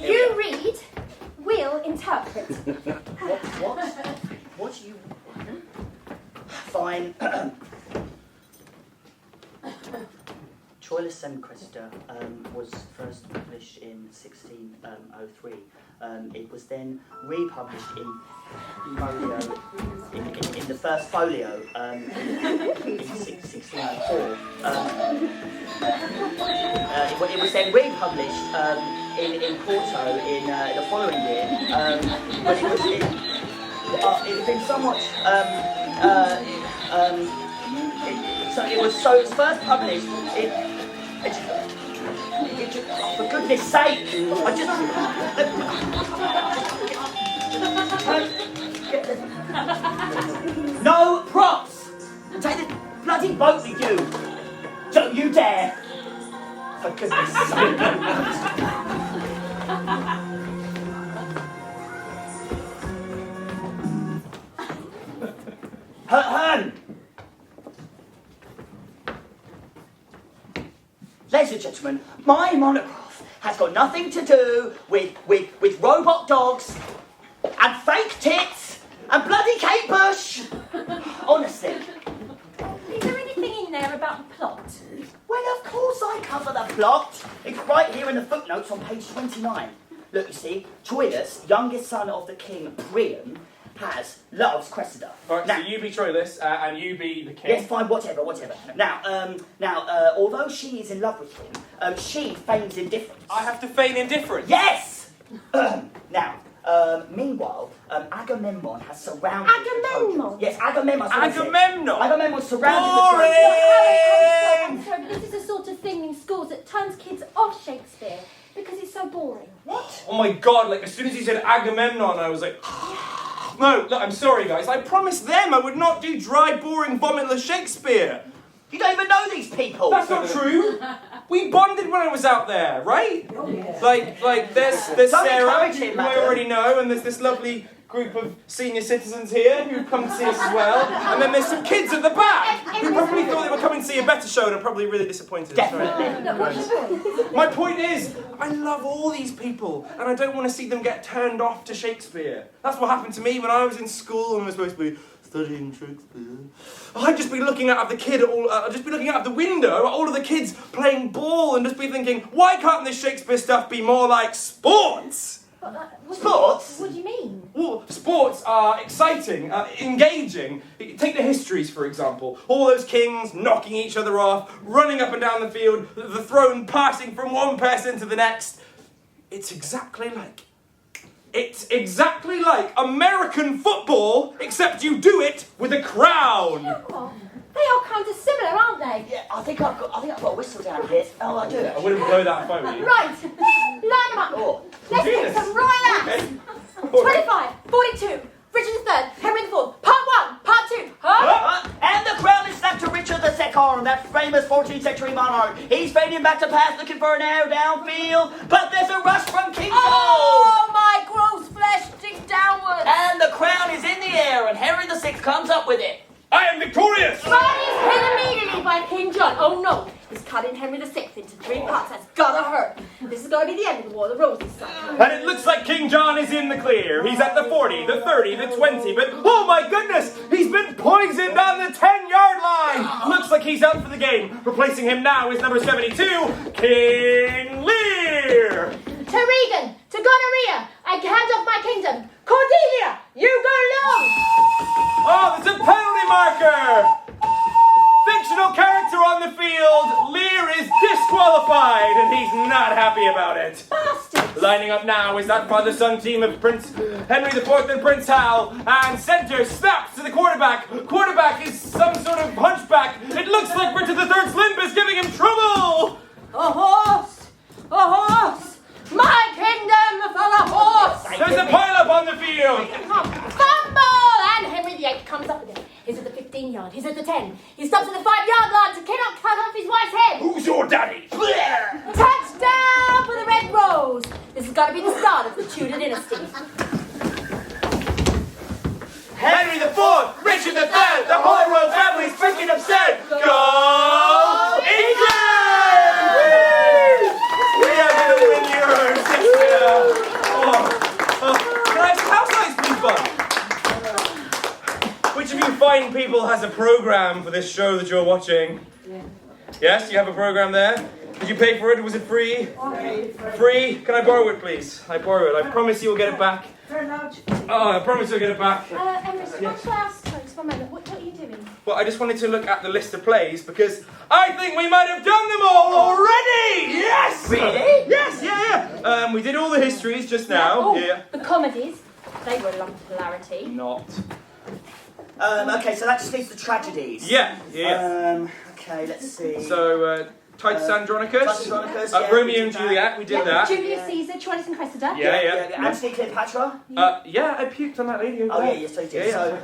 You read, we'll interpret. What you... Fine. Troilus and Cressida was first published in 1603. It was then republished in folio, in the first folio in 1604. It was then republished in Porto in the following year, but it had been somewhat so it was first published for goodness sake, no props! Take the bloody boat with you! Don't you dare! For goodness sake. Hern! Ladies and gentlemen, my monograph has got nothing to do with robot dogs and fake tits and bloody Kate Bush. Honestly. Is there anything in there about the plot? Well, of course I cover the plot. It's right here in the footnotes on page 29. Look, you see, Troilus, youngest son of the king Priam, loves Cressida. Alright, so you be Troilus and you be the king. Yes, fine, whatever. Now, although she is in love with him, she feigns indifference. I have to feign indifference. Yes! Meanwhile, Agamemnon has surrounded the Agamemnon? Trojans. Yes, Agamemnon. Agamemnon surrounded Boring! I'm sorry, but this is the sort of thing in schools that turns kids off Shakespeare because it's so boring. What? Oh my god, like as soon as he said Agamemnon, I was like... No, look, I'm sorry guys, I promised them I would not do dry, boring, vomitless Shakespeare. You don't even know these people. That's not true. We bonded when I was out there, right? Oh, yeah. Like there's Don't Sarah, encourage him, who I madam. already know, and there's this lovely group of senior citizens here who've come to see us as well. And then there's some kids at the back who probably thought they were coming to see a better show and are probably really disappointed. Definitely. Look, what's your point? My point is, I love all these people, and I don't want to see them get turned off to Shakespeare. That's what happened to me when I was in school and I was supposed to be studying Shakespeare. I'd just be looking out of the window at all of the kids playing ball and just be thinking, why can't this Shakespeare stuff be more like sports? Sports? What do you mean? Well, sports are exciting, engaging. Take the histories, for example. All those kings knocking each other off, running up and down the field, the throne passing from one person to the next. It's exactly like American football, except you do it with a crown. Oh, they are kind of similar, aren't they? Yeah, I think I've got a whistle down here. Oh, I do. I wouldn't blow that if I were you. Right, line them up. Oh. Let's take some right Okay. 25, 42, Richard III, Henry IV, Part 1, Part 2. Huh? And the crown is snapped to Richard II, that famous 14th century monarch. He's fading back to pass looking for an air downfield, but there's a rush from King Oh, my gross flesh sticks downwards. and the crown is in the air, and Henry VI comes up with it. I am victorious! But he's hit immediately by King John. Oh no, he's cutting Henry VI into 3 parts. That's gotta hurt. This is gonna be the end of the War of the Roses, son. And it looks like King John is in the clear. He's at the 40, the 30, the 20, but oh my goodness, he's been poisoned on the 10-yard line. Looks like he's out for the game. Replacing him now is number 72, King Lear. To Regan, to gonorrhea, I hand off my kingdom. Cordelia, you go long. Oh, there's a penalty marker. Fictional character on the field. Lear is disqualified, and he's not happy about it. Bastard. Lining up now is that father-son team of Prince Henry IV and Prince Hal, and centre snaps to the quarterback. Quarterback is some sort of hunchback. It looks like Richard III's limp is giving him trouble. A horse! A horse! My kingdom for a horse! There's a pile-up on the field. Fumble! And Henry VIII comes up again. He's at the 15-yard. He's at the 10. He stops at the 5-yard line to cannot cut off his wife's head. Who's your daddy? Touchdown for the Red Rose. This is going to be the start of the Tudor dynasty. Henry IV, Richard III, the whole royal family's freaking upset. Go England! We are going to win Euro 6. Can I ask, how's life been fun? Which of you fine people has a program for this show that you're watching? Yeah. Yes, you have a program there? Did you pay for it or was it free? Free? Can I borrow it, please? I borrow it. I promise you'll get it back. Very large. Oh, I promise you'll get it back. Emrys, what should I ask folks for a moment? What are you doing? Well, I just wanted to look at the list of plays because I think we might have done them all already! Yes! Really? Yes, yeah. We did all the histories just now. Oh, Yeah. the comedies. They were a lump of hilarity. Not. Okay, so that just leaves the tragedies. Yeah. Okay, let's see. So, Titus Andronicus. Titus Andronicus, yeah, Romeo we and did Juliet, we did that. Julius Caesar, Troilus and Cressida. Yeah. Antony Cleopatra. Yeah, I puked on that lady. Oh, yeah, yes, I did. Yeah. So,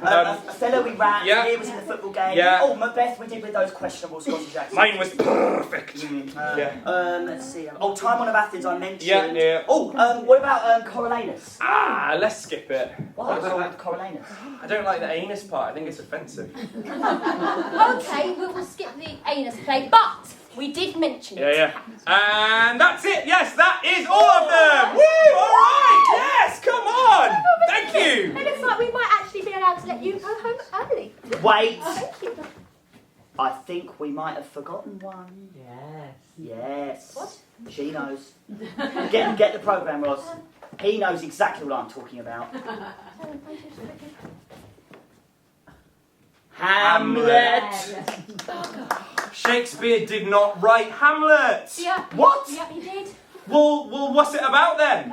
Othello we ran. Yeah. Lear was in the football game. Yeah. Oh, Macbeth we did with those questionable Scottish accents. Mine was perfect. Let's see. Oh, Timon of Athens I mentioned. Yeah. Oh, what about Coriolanus? Let's skip it. What? Coriolanus. I don't like the anus part. I think it's offensive. Okay, we'll skip the anus play, but we did mention it. Yeah. And that's it. Yes, that is all of them. Woo! All right. Yes, come on. Thank you. It looks like we might actually be allowed to let you go home early. Wait. Thank you. I think we might have forgotten one. Yes. What? She knows. Get the programme, Roz. He knows exactly what I'm talking about. Hamlet. Shakespeare did not write Hamlet. Yeah. What? Yeah, he did. Well, what's it about then?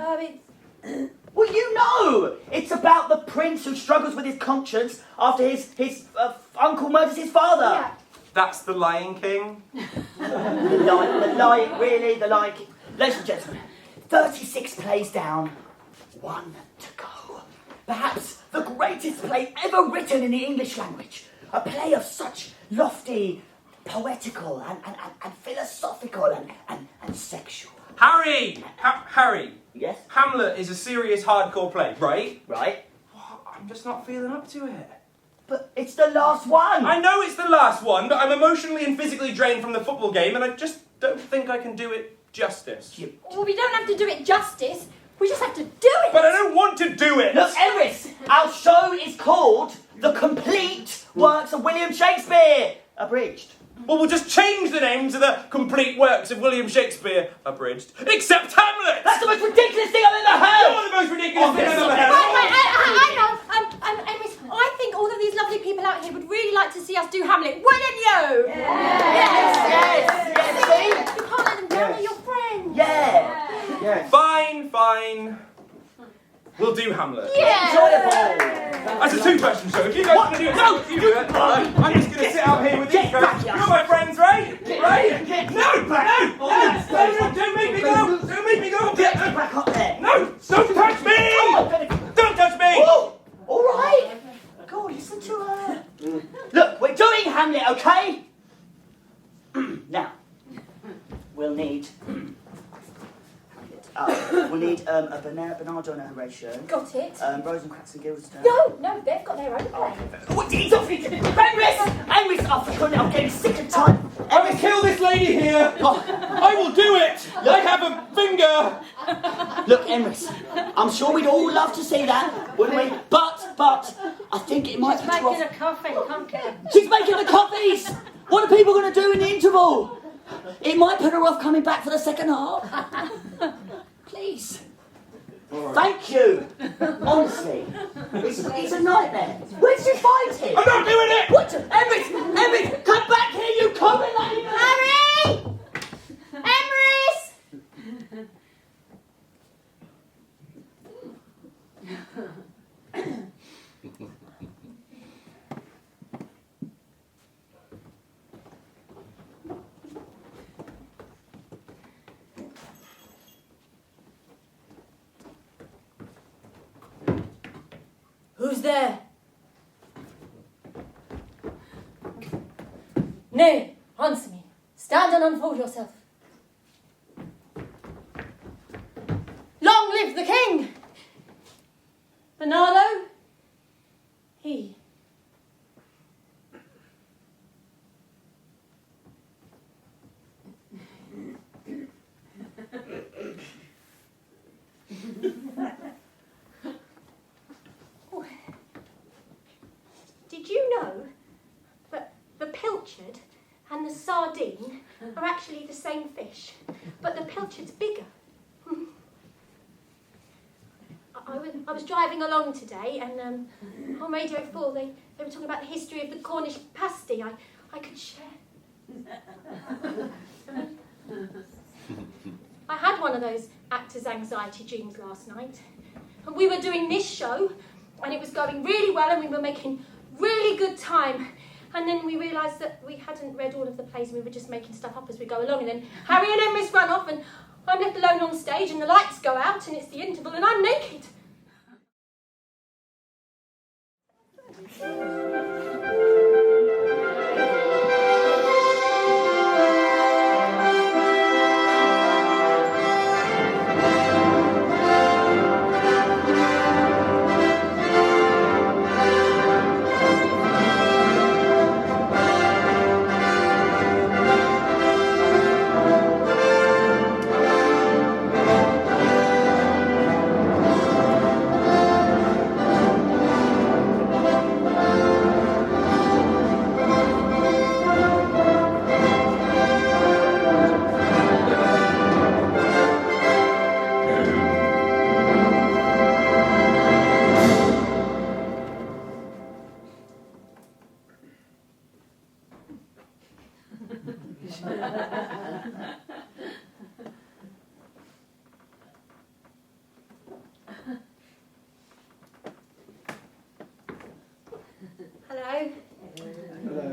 Well, you know, it's about the prince who struggles with his conscience after his uncle murders his father. Yeah. That's the Lion King. The Lion King. Ladies and gentlemen, 36 plays down, 1 to go. Perhaps the greatest play ever written in the English language. A play of such lofty, poetical, and philosophical, and sexual. Harry! Harry! Yes? Hamlet is a serious hardcore play, right? Right? I'm just not feeling up to it. But it's the last one. I know it's the last one, but I'm emotionally and physically drained from the football game, and I just don't think I can do it justice. Well, we don't have to do it justice. We just have to do it. But I don't want to do it! Look, Emrys, our show is called The Complete Works of William Shakespeare, Abridged. Well, we'll just change the name to The Complete Works of William Shakespeare, Abridged. Except Hamlet! That's the most ridiculous thing I've ever heard! You're the most ridiculous thing I've ever heard! Hang on. Emrys, I think all of these lovely people out here would really like to see us do Hamlet, wouldn't you? Yes, see? You can't let them down, they're your friends. Yeah. Fine. We'll do Hamlet. Enjoyable. That's a two-person show. If you guys want to do it, you do it. I'm just going to sit out here with these guys. You're my friends, right? No! Don't make me go! Don't make me go! Get back up there. No! Don't touch me! Don't touch me! Oh, all right. God, listen to her. Look, we're doing Hamlet, okay? Now, we'll need a Bernardo and a Horatio. Got it. Rosencrantz and Guildenstern. No, they've got their own play. What did Emrys! I'm getting sick and tired. I will kill this lady here! I will do it! I have a finger! Look, Emrys, I'm sure we'd all love to see that, wouldn't we? But I think it might She's put her making off. a coffee, can't care. She's making the coffees! What are people going to do in the interval? It might put her off coming back for the second half. Please. Thank you. Honestly. It's a nightmare. Where did you find him? I'm not doing it! What? Emrys, come back here, you common lady! Harry! Emrys! Who's there? Nay, answer me. Stand and unfold yourself. Long live the king! Bernardo? He. Did you know that the pilchard and the sardine are actually the same fish, but the pilchard's bigger? I was driving along today and on Radio 4 they were talking about the history of the Cornish pasty. I could share. I had one of those actor's anxiety dreams last night. And we were doing this show and it was going really well and we were making really good time. And then we realised that we hadn't read all of the plays and we were just making stuff up as we go along. And then Harry and Emrys run off and I'm left alone on stage and the lights go out and it's the interval and I'm naked. Hello. Hello.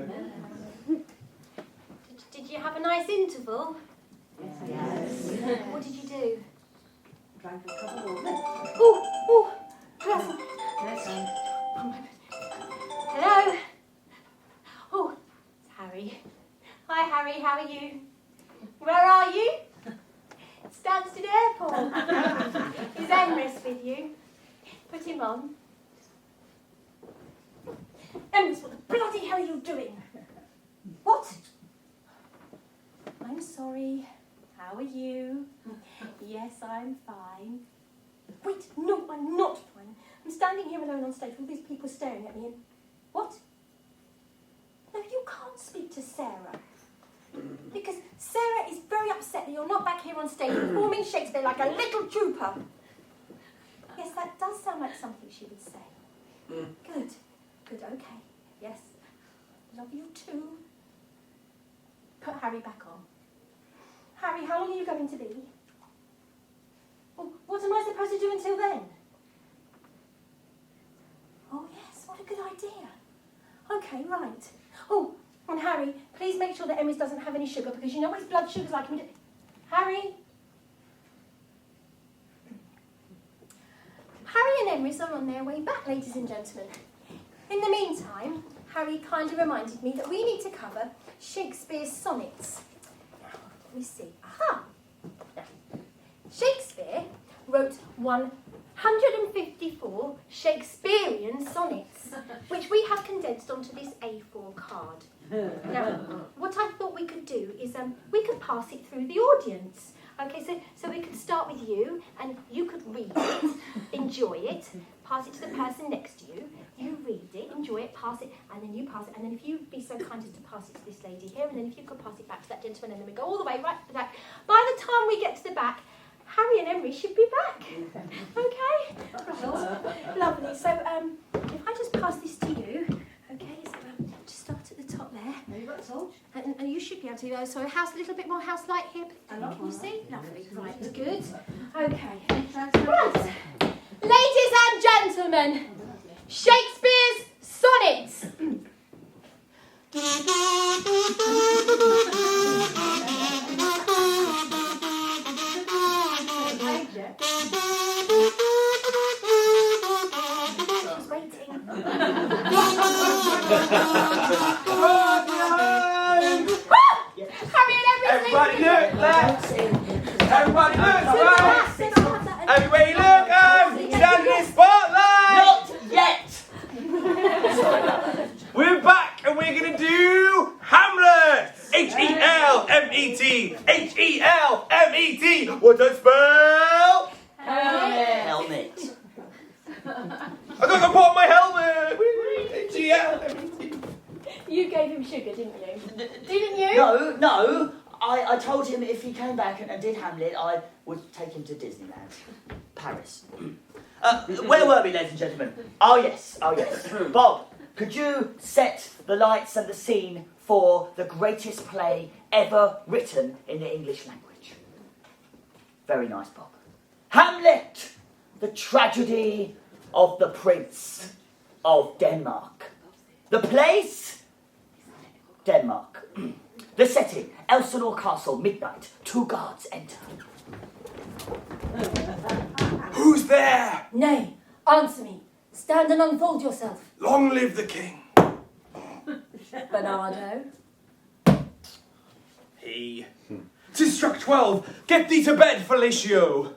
Did you have a nice interval? Yes. What did you do? Drank a cup of water. Oh, pleasant. Yes, sir. Hello. Oh, it's Harry. Hi, Harry. How are you? Where are you? Stansted Airport. Is Emrys with you? Put him on. Emrys, what the bloody hell are you doing? What? I'm sorry. How are you? Yes, I'm fine. Wait, no, I'm not fine. I'm standing here alone on stage with all these people staring at me and... What? No, you can't speak to Sarah. Because Sarah is very upset that you're not back here on stage performing Shakespeare like a little trooper. Yes, that does sound like something she would say. Good. Good, okay. Yes. Love you too. Put Harry back on. Harry, how long are you going to be? Well, what am I supposed to do until then? Oh, yes, what a good idea. Okay, right. Oh, and Harry, please make sure that Emrys doesn't have any sugar, because you know what his blood sugar's like. Harry? Harry and Emrys are on their way back, ladies and gentlemen. In the meantime, Harry kindly reminded me that we need to cover Shakespeare's sonnets. Now, let me see. Aha! Now, Shakespeare wrote 154 Shakespearean sonnets, which we have condensed onto this A4 card. Now, what I thought we could do is we could pass it through the audience. Okay, so we could start with you, and you could read it, enjoy it, pass it to the person next to you. You read it, enjoy it, pass it, and then you pass it. And then if you'd be so kind as to pass it to this lady here, and then if you could pass it back to that gentleman, and then we go all the way right to the back. By the time we get to the back, Harry and Emrys should be back. Okay? Right. Lovely. So if I just pass this to you, okay, so just start at the top there. Have you got the salt? And you should be able to, so a little bit more house light here. Can you see? Lovely. Right, good. Okay. Right. Ladies and gentlemen, Shakespeare's sonnets. She's waiting. Harry and Emrys. Everybody look left. Everybody look right. Everybody look stand in the spotlight. Not yet! We're back and we're going to do Hamlet. H-E-L-M-E-T. H-E-L-M-E-T. What does spell? Helmet. I got to put on my helmet. H-E-L-M-E-T. You gave him sugar, didn't you? Didn't you? No. I told him if he came back and did Hamlet, I would take him to Disneyland. Paris. Where were we, ladies and gentlemen? Oh yes. Bob, could you set the lights and the scene for the greatest play ever written in the English language? Very nice, Bob. Hamlet, the tragedy of the Prince of Denmark. The place? Denmark. The setting, Elsinore Castle, midnight. 2 guards enter. Who's there? Nay, answer me. Stand and unfold yourself. Long live the king. Bernardo. He. 'Tis struck 12. Get thee to bed, Felicio.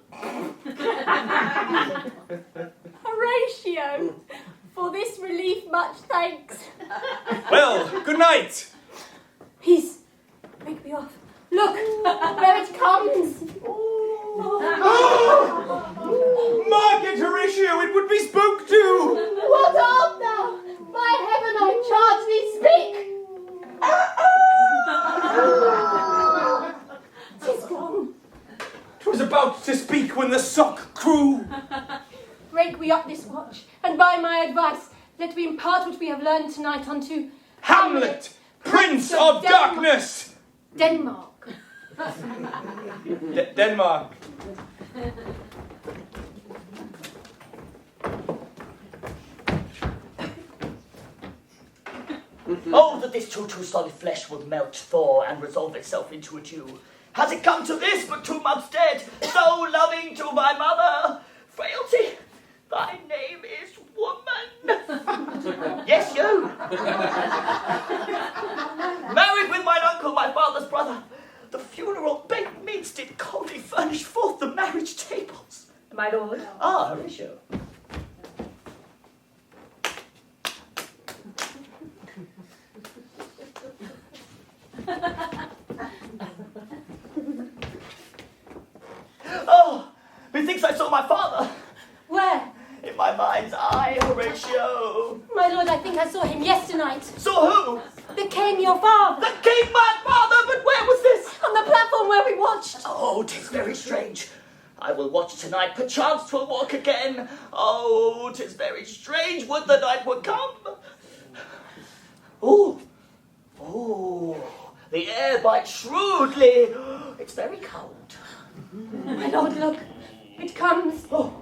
Horatio, for this relief much thanks. Well, good night. Peace. Break me off. Look, there it comes. Mark it, Horatio, it would be spoke to. What art thou? By heaven, I charge thee, speak. 'Tis gone. 'Twas about to speak when the sock crew. Break we up this watch, and by my advice, let me impart what we have learned tonight unto Hamlet, Prince of Darkness. Denmark. Denmark. Oh, that this too solid flesh would melt, thaw, and resolve itself into a Jew. Has it come to this, but 2 months dead, so loving to my mother? Frailty, thy name is woman. Yes, you. Married with mine uncle, my father's brother. The funeral baked meats did coldly furnish forth the marriage tables. My lord. Ah, Horatio. Oh, methinks I saw my father. Where? In my mind's eye, Horatio. My lord, I think I saw him yesternight. Saw who? The king, your father. The king, my father, but where was this? On the platform where we watched. Oh, 'tis very strange. I will watch tonight, perchance 'twill walk again. Oh, 'tis very strange, would the night would come. Oh, the air bites shrewdly. It's very cold. My lord, look. It comes. Oh.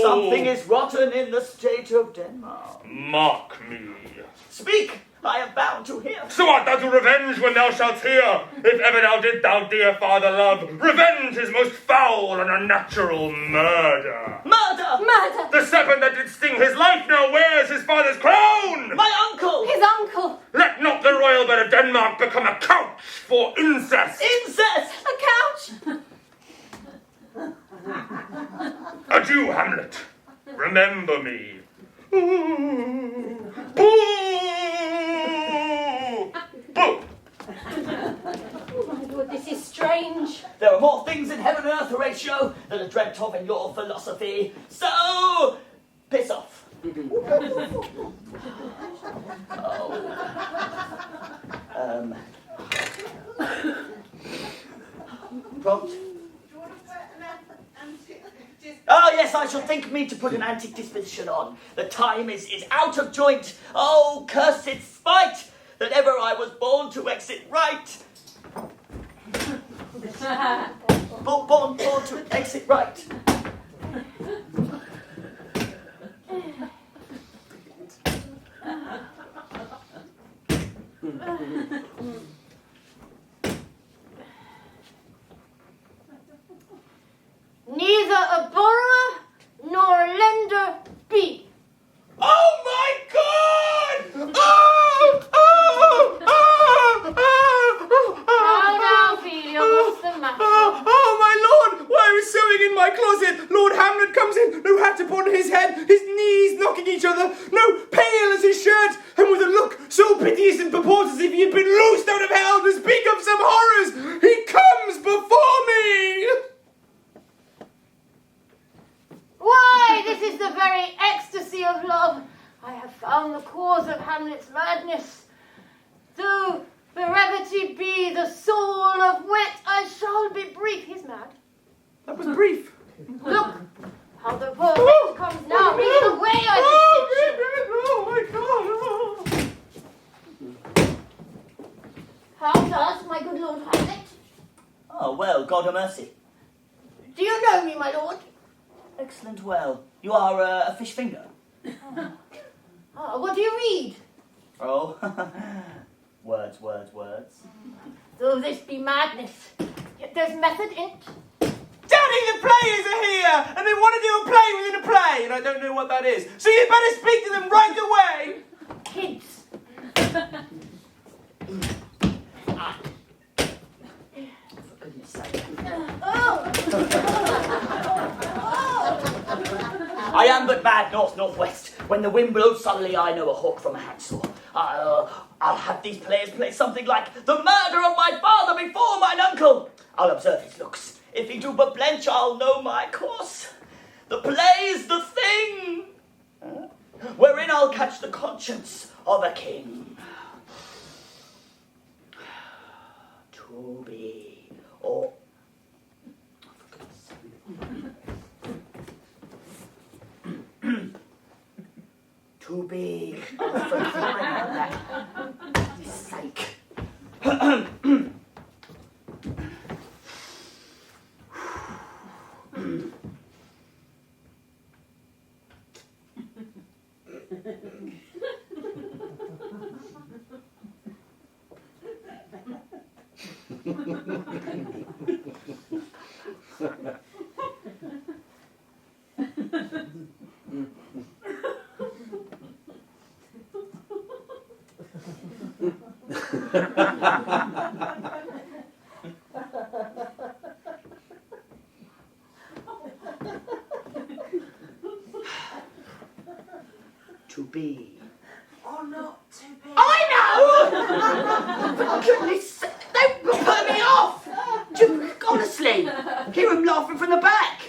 Something is rotten in the state of Denmark. Mark me. Speak, I am bound to hear. So art thou to revenge when thou shalt hear? If ever thou did, thou dear father love, revenge is most foul and unnatural murder. Murder! Murder. The serpent that did sting his life now wears his father's crown. My uncle! His uncle. Let not the royal bed of Denmark become a couch for incest. Incest! A couch. Adieu, Hamlet. Remember me. Boo! Boo! Oh, my lord, this is strange. There are more things in heaven and earth, Horatio, than are dreamt of in your philosophy. So, piss off. Prompt. Oh, yes, I shall think me to put an antic disposition on. The time is out of joint. Oh, cursed spite, that ever I was born to exit right. Born to exit right. Neither a borrower nor a lender be. Oh my God! How now, Ophelia, what's the matter? Oh, my lord! While I was sewing in my closet, Lord Hamlet comes in, no hat upon his head, his knees knocking each other, no pale as his shirt, and with a look so piteous and purports as if he had been loosed out of hell to speak of some horrors. He comes before me! Why, this is the very ecstasy of love. I have found the cause of Hamlet's madness. Though brevity be the soul of wit, I shall be brief. He's mad. That was brief. Look, how the poor wretch comes now. Read away, I beseech you. How does my good Lord Hamlet? Oh, well, God have mercy. Do you know me, my lord? Excellent, well. You are a fish finger. What do you read? Oh, words. Though this be madness, yet there's method in't. Daddy, the players are here, and they want to do a play within a play, and I don't know what that is. So you better speak to them right away. Kids. For goodness sake. I am but mad north-northwest. When the wind blows suddenly, I know a hawk from a handsaw. I'll have these players play something like the murder of my father before mine uncle. I'll observe his looks. If he do but blench, I'll know my course. The play's the thing, wherein I'll catch the conscience of a king. To be, or... To be, oh, for crying out loud. For sake. To to be. Or not to be. I know! For goodness sake, they put me off! Honestly, hear him laughing from the back.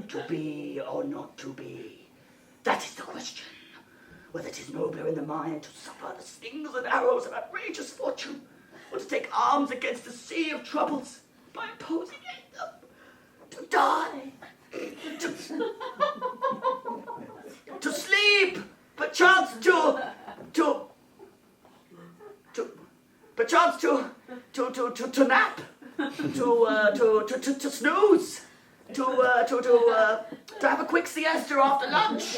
To be or not to be, that is the question. Whether it is nobler in the mind to suffer the slings and arrows of outrageous fortune, or to take arms against the sea of troubles by opposing it, to die, to sleep, perchance to nap, to snooze, to have a quick siesta after lunch, I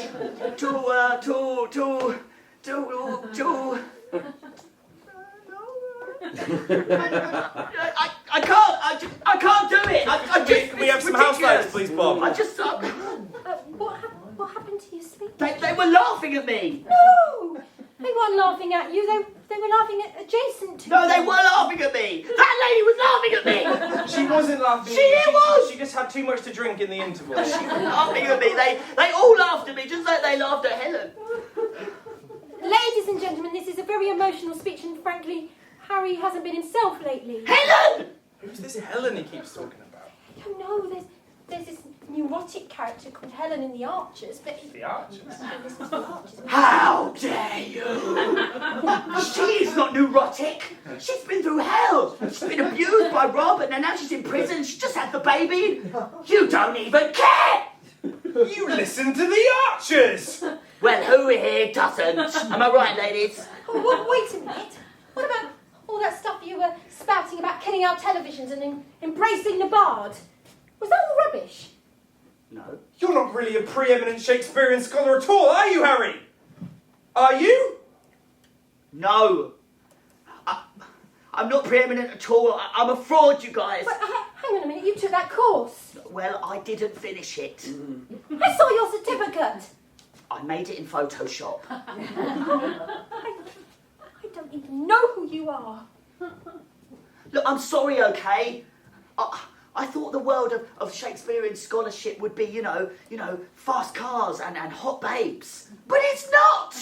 can't do it. Can we have some house lights, please, Bob? What happened to your sleep? They were laughing at me. No! They weren't laughing at you, they were laughing at adjacent to No, you. they were laughing at me. That lady was laughing at me. She wasn't laughing. She was. She just had too much to drink in the interval. She was laughing at me. They all laughed at me, just like they laughed at Helen. Ladies and gentlemen, this is a very emotional speech, and frankly, Harry hasn't been himself lately. Helen! Who's this Helen he keeps talking about? I don't know, there's this neurotic character called Helen in The Archers, but... The Archers? This is The Archers. How dare you? She's not neurotic. She's been through hell. She's been abused by Rob, and now she's in prison. She just had the baby. You don't even care. You listen to The Archers! Well, who here doesn't? Am I right, ladies? Oh, wait a minute. What about all that stuff you were spouting about killing our televisions and embracing the bard? Was that all rubbish? No. You're not really a preeminent Shakespearean scholar at all, are you, Harry? Are you? No. I'm not preeminent at all. I'm a fraud, you guys. But, hang on a minute, you took that course. Well, I didn't finish it. I saw your certificate. I made it in Photoshop. I don't even know who you are. Look, I'm sorry, okay? I thought the world of Shakespearean scholarship would be, you know, fast cars and hot babes. But it's not!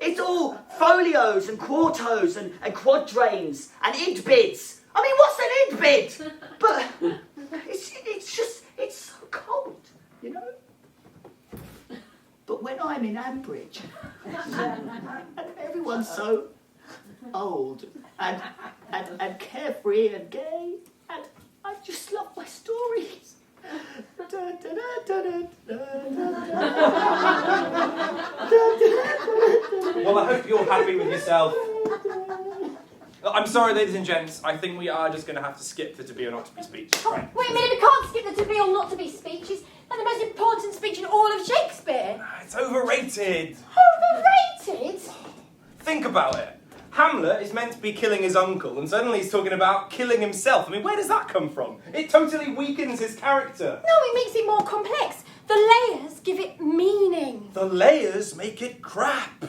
It's all folios and quartos and quadrains and id bids. I mean, what's an id bid? But it's so cold, you know? But when I'm in Ambridge, and everyone's so old and carefree and gay, and I just love my stories. Well, I hope you're happy with yourself. I'm sorry, ladies and gents. I think we are just going to have to skip the to be or not to be speech. Right. Wait a minute, we can't skip the to be or not to be speeches. They're the most important speech in all of Shakespeare. It's overrated. Overrated? Think about it. Hamlet is meant to be killing his uncle, and suddenly he's talking about killing himself. I mean, where does that come from? It totally weakens his character. No, it makes it more complex. The layers give it meaning. The layers make it crap.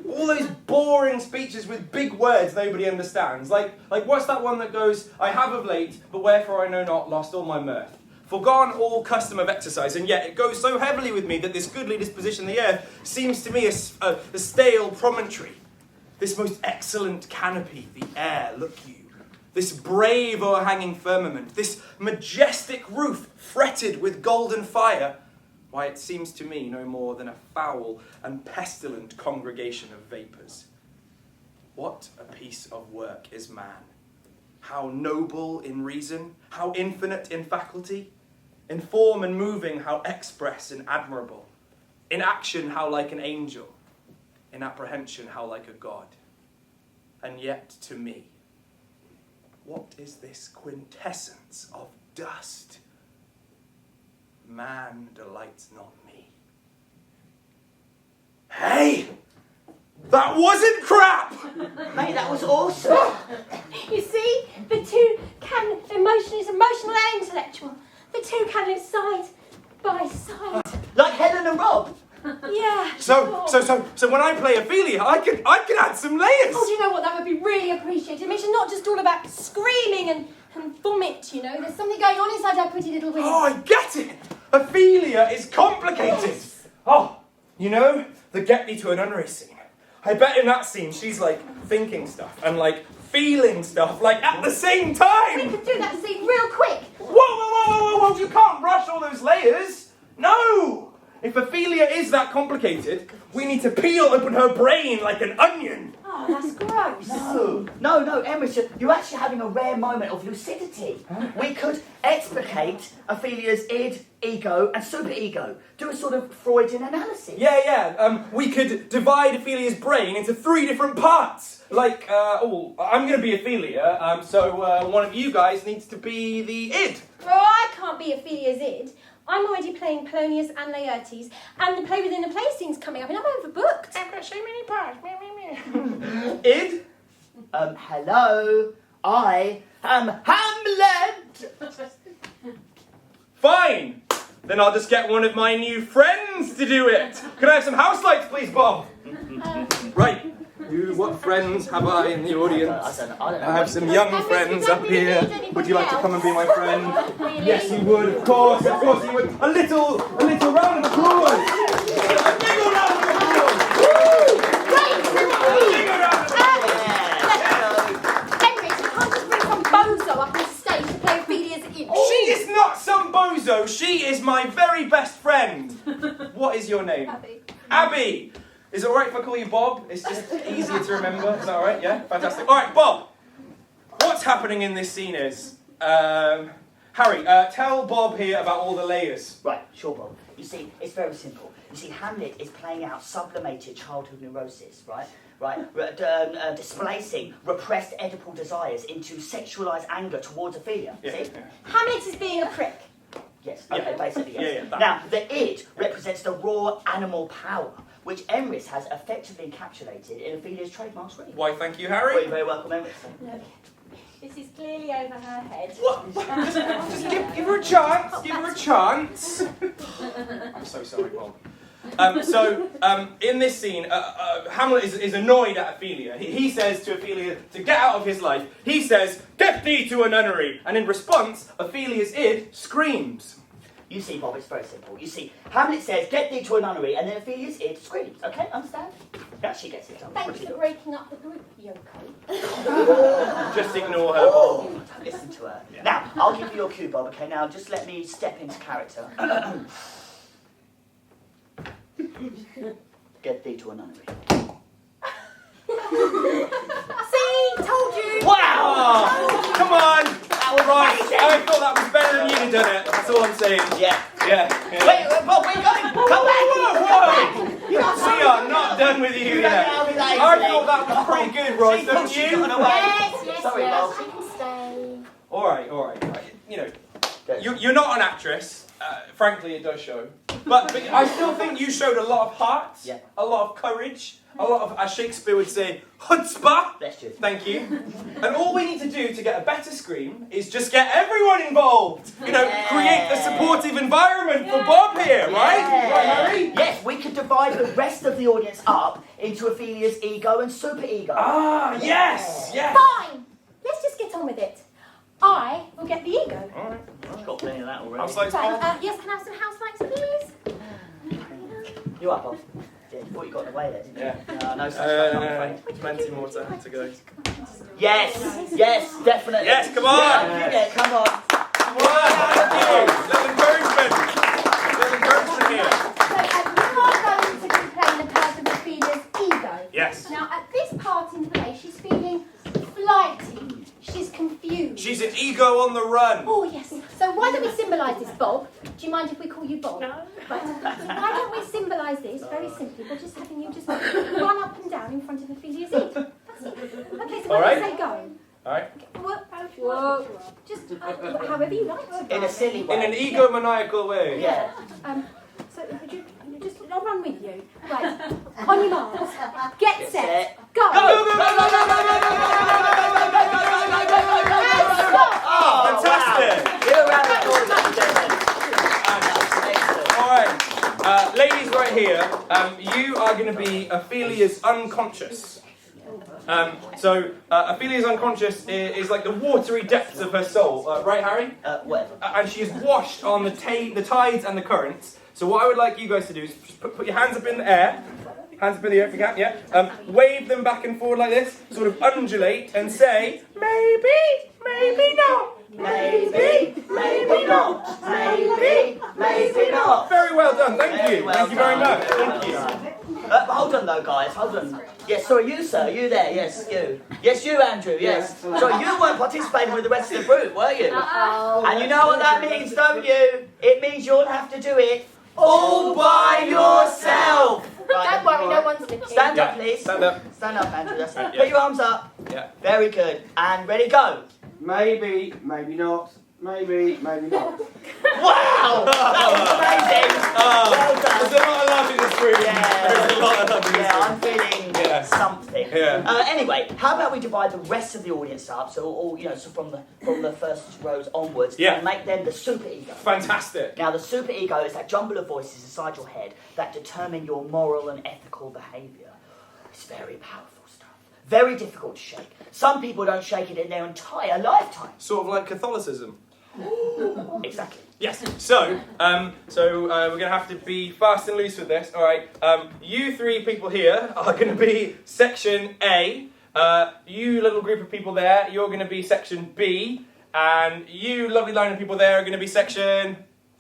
All those boring speeches with big words nobody understands. Like what's that one that goes, I have of late, but wherefore I know not, lost all my mirth. Forgone all custom of exercise, and yet it goes so heavily with me that this goodly disposition of the earth seems to me a stale promontory. This most excellent canopy, the air, look you. This brave o'erhanging firmament, this majestic roof fretted with golden fire, why it seems to me no more than a foul and pestilent congregation of vapours. What a piece of work is man! How noble in reason, how infinite in faculty, in form and moving, how express and admirable, in action, how like an angel, in apprehension, how like a god. And yet, to me, what is this quintessence of dust? Man delights not me. Hey! That wasn't crap! Mate, that was awesome. You see, the two can it's emotional and intellectual. The two can live side by side. Like Helen and Rob. Yeah. So when I play Ophelia, I can add some layers. Oh, do you know what? That would be really appreciated. I mean, it's not just all about screaming and vomit, you know. There's something going on inside our pretty little wings. Oh, I get it. Ophelia is complicated. Oh, you know, the get thee to a nunnery scene. I bet in that scene she's like thinking stuff and like feeling stuff like at the same We time. could do that scene real quick. Whoa, you can't rush all those layers. No! If Ophelia is that complicated, we need to peel open her brain like an onion. Oh, that's gross. No, Emrys, you're actually having a rare moment of lucidity. We could explicate Ophelia's id, ego, and superego. Do a sort of Freudian analysis. Yeah. We could divide Ophelia's brain into 3 different parts. Like, I'm going to be Ophelia, so one of you guys needs to be the id. Oh, I can't be Ophelia's id. I'm already playing Polonius and Laertes, and the play within the play scene's coming up, and I'm overbooked. I've got so many parts. Id? Hello, I am Hamlet! Fine. Then I'll just get one of my new friends to do it. Could I have some house lights, please, Bob? Right. What friends have I in the audience? I don't know. I have some young friends up here. Would you like to come and be my friend? Really? Yes, you would. Of course you would. A little round of applause. A big old round of applause. Emrys, you can't just bring some bozo up on stage to play Ophelia's id. She is not some bozo. She is my very best friend. What is your name? Abby. Is it alright if I call you Bob? It's just easier to remember. Is that alright? Yeah? Fantastic. Alright, Bob. What's happening in this scene is... Harry, tell Bob here about all the layers. Right, sure, Bob. You see, it's very simple. You see, Hamlet is playing out sublimated childhood neurosis, right? Displacing repressed Oedipal desires into sexualised anger towards Ophelia. Yeah, See? yeah. Hamlet is being a prick. Yes, okay, basically, yes. Yeah, Now, the id represents the raw animal power, which Emrys has effectively encapsulated in Ophelia's trademark scream. Why, thank you, Well, Harry. you're very welcome, Emrys. Look, this is clearly over her head. What? Just give her a chance. Give her a chance. I'm so sorry, Bob. In this scene, Hamlet is annoyed at Ophelia. He says to Ophelia to get out of his life. He says, "Get thee to a nunnery." And in response, Ophelia's id screams. You see, Bob, it's very simple. You see, Hamlet says, "Get thee to a nunnery," and then Ophelia's id screams. Okay, understand? Yeah, she gets it done. Thank you for breaking up the group, Yoko. Just ignore her, Bob. Don't listen to her. Yeah. Now, I'll give you your cue, Bob, okay? Now, just let me step into character. Get thee to a nunnery. See? Told you! Wow! Come on! Right, I thought that was better than you'd done it. That's all I'm saying. Yeah. Yeah. Wait, Bob, where are you going? Come back! We are not done with you yet. I thought that was pretty good, Ross, don't you? Yes, Sorry, Bob. she can stay. All right. You know, you're not an actress. Frankly, it does show. But I still think you showed a lot of heart, Yeah. a lot of courage, a lot of, as Shakespeare would say, chutzpah. Bless you. Thank you. And all we need to do to get a better scream is just get everyone involved. You know, create a supportive environment for Bob here, right? Yeah. Right, Harry? Yes, we could divide the rest of the audience up into Ophelia's ego and superego. Ah, yes. Fine! Let's just get on with it. I will get the ego. All right. I've got plenty of that already. House lights, Right, Bob? yes, can I have some house lights, please? You up, Bob? Yeah, you thought you got in the way there, didn't you? Yeah. No such thing, I'm afraid. Plenty more to go. Yes, definitely. Yes, come on. Yeah, come on. Come on, thank you. Little encouragement here. So, you are going to be playing the part of Ophelia's ego. Yes. Now, at this part in the play, she's feeling flighty. She's confused. She's an ego on the run. Oh, yes. So why don't we symbolise this, Bob? Do you mind if we call you Bob? No. Right. Why don't we symbolise this very simply by just having you just run up and down in front of Ophelia's id? That's it. Okay, so All right. when I say go. All right. Whoa. Just however you like to. In a silly way. In an egomaniacal way. Yeah. So would you just, I'll run with you. Right. On your marks. Get set. Go. Fantastic. You're around the corner. All right. Ladies right here, you are going to be Ophelia's unconscious. So Ophelia's unconscious is like the watery depths of her soul, right, Harry? Whatever. And she is washed on the tides and the currents. So what I would like you guys to do is just put your hands up in the air. Hands up in the air if you can, yeah. Wave them back and forward like this, sort of undulate and say, maybe, maybe not. Maybe, maybe not. Maybe, maybe not. Very well done, thank you. Well Thank you very done. much. Thank you. Hold on though, guys, hold on. Yes, sorry, you, sir, you there, yes, you. Yes, you, Andrew, yes. Sorry, you weren't participating with the rest of the group, were you? And you know what that means, don't you? It means you'll have to do it all by yourself. Right. Don't worry, no one's looking. Stand up, please. Stand up. Stand up, Andrew, that's right. Yeah. Put your arms up. Yeah. Very good. And ready, go. Maybe, maybe not. Maybe, maybe not. Wow! That was amazing! Well done. There's a lot of love in this room. There's a lot of love in this Yeah, room. I'm feeling something. Yeah. Anyway, how about we divide the rest of the audience up, so all so from the first rows onwards, Yeah. and make them the super ego. Fantastic. Now, the super ego is that jumble of voices inside your head that determine your moral and ethical behaviour. It's very powerful stuff. Very difficult to shake. Some people don't shake it in their entire lifetime. Sort of like Catholicism. Exactly. Yes. So we're going to have to be fast and loose with this. All right. You three people here are going to be section A. You little group of people there, you're going to be section B, and you lovely line of people there are going to be section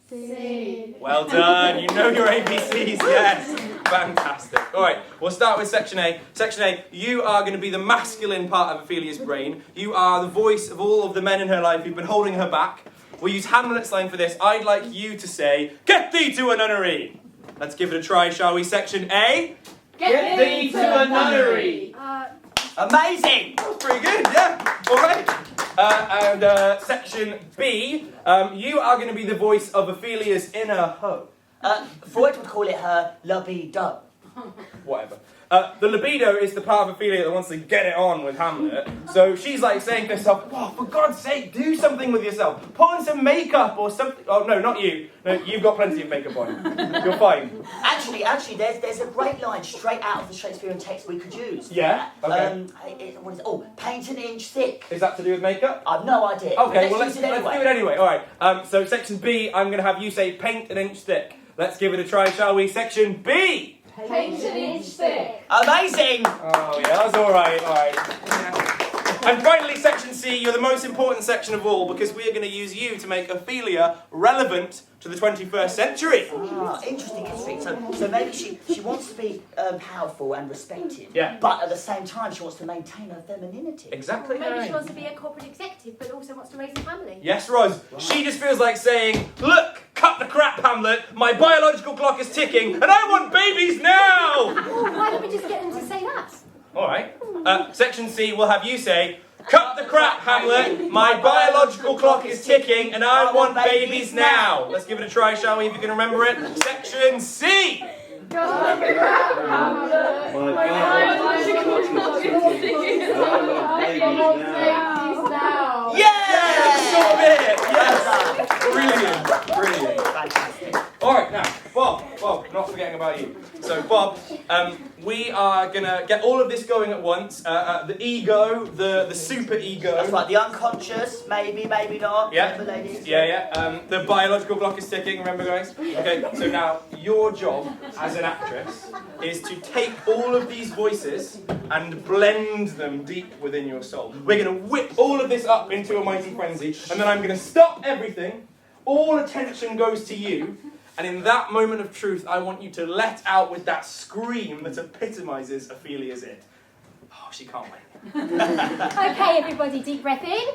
C. Well done. You know your ABCs. Yes. Fantastic. All right. We'll start with section A. Section A. You are going to be the masculine part of Ophelia's brain. You are the voice of all of the men in her life who've been holding her back. We'll use Hamlet's line for this. I'd like you to say, "Get thee to a nunnery." Let's give it a try, shall we? Section A. Get thee to a nunnery. Amazing! That was pretty good, yeah. All right. And section B, you are going to be the voice of Ophelia's inner hoe. Freud would call it her libido. Whatever. The libido is the part of Ophelia that wants to get it on with Hamlet. So she's like saying to herself, "Oh, for God's sake, do something with yourself. Put on some makeup or something." Oh, no, not you. No, you've got plenty of makeup on. You're fine. Actually, there's a great line straight out of the Shakespearean text we could use. Yeah? Okay. What is it? Oh, paint an inch thick. Is that to do with makeup? I've no idea. Okay, well, let's let's use it anyway. do it anyway. All right. So section B, I'm going to have you say paint an inch thick. Let's give it a try, shall we? Section B. Paint an inch thick. Amazing! Oh, yeah, that was all right. All right. Yeah. And finally, section C, you're the most important section of all because we are going to use you to make Ophelia relevant to the 21st century. Ah, interesting history. So maybe she wants to be powerful and respected. Yeah. But at the same time, she wants to maintain her femininity. Exactly. Maybe she wants to be a corporate executive, but also wants to raise a family. Yes, Ros. She just feels like saying, "Look, cut the crap, Hamlet. My biological clock is ticking, and I want babies now." Oh, why don't we just get them to say that? All right. Section C, we'll have you say, "Cut the crap, Hamlet. My biological clock is ticking, and I want babies now." Let's give it a try, shall we, if you can remember it. Section C. Cut the crap, Hamlet. My biological clock is ticking, and I want babies now. Yeah! Sort of it. Well Yes. done. Brilliant. Fantastic. All right, now, Bob, not forgetting about you. So, Bob, we are going to get all of this going at once. The ego, the super ego. That's right, the unconscious, maybe, maybe not. Yeah. Remember, ladies? Yeah. The biological clock is ticking, remember, guys? Okay, so now, your job as an actress is to take all of these voices and blend them deep within your soul. We're going to whip all of this up into a mighty frenzy, and then I'm going to stop everything. All attention goes to you. And in that moment of truth, I want you to let out with that scream that epitomises Ophelia's it. Oh, she can't wait. Okay, everybody, deep breath in.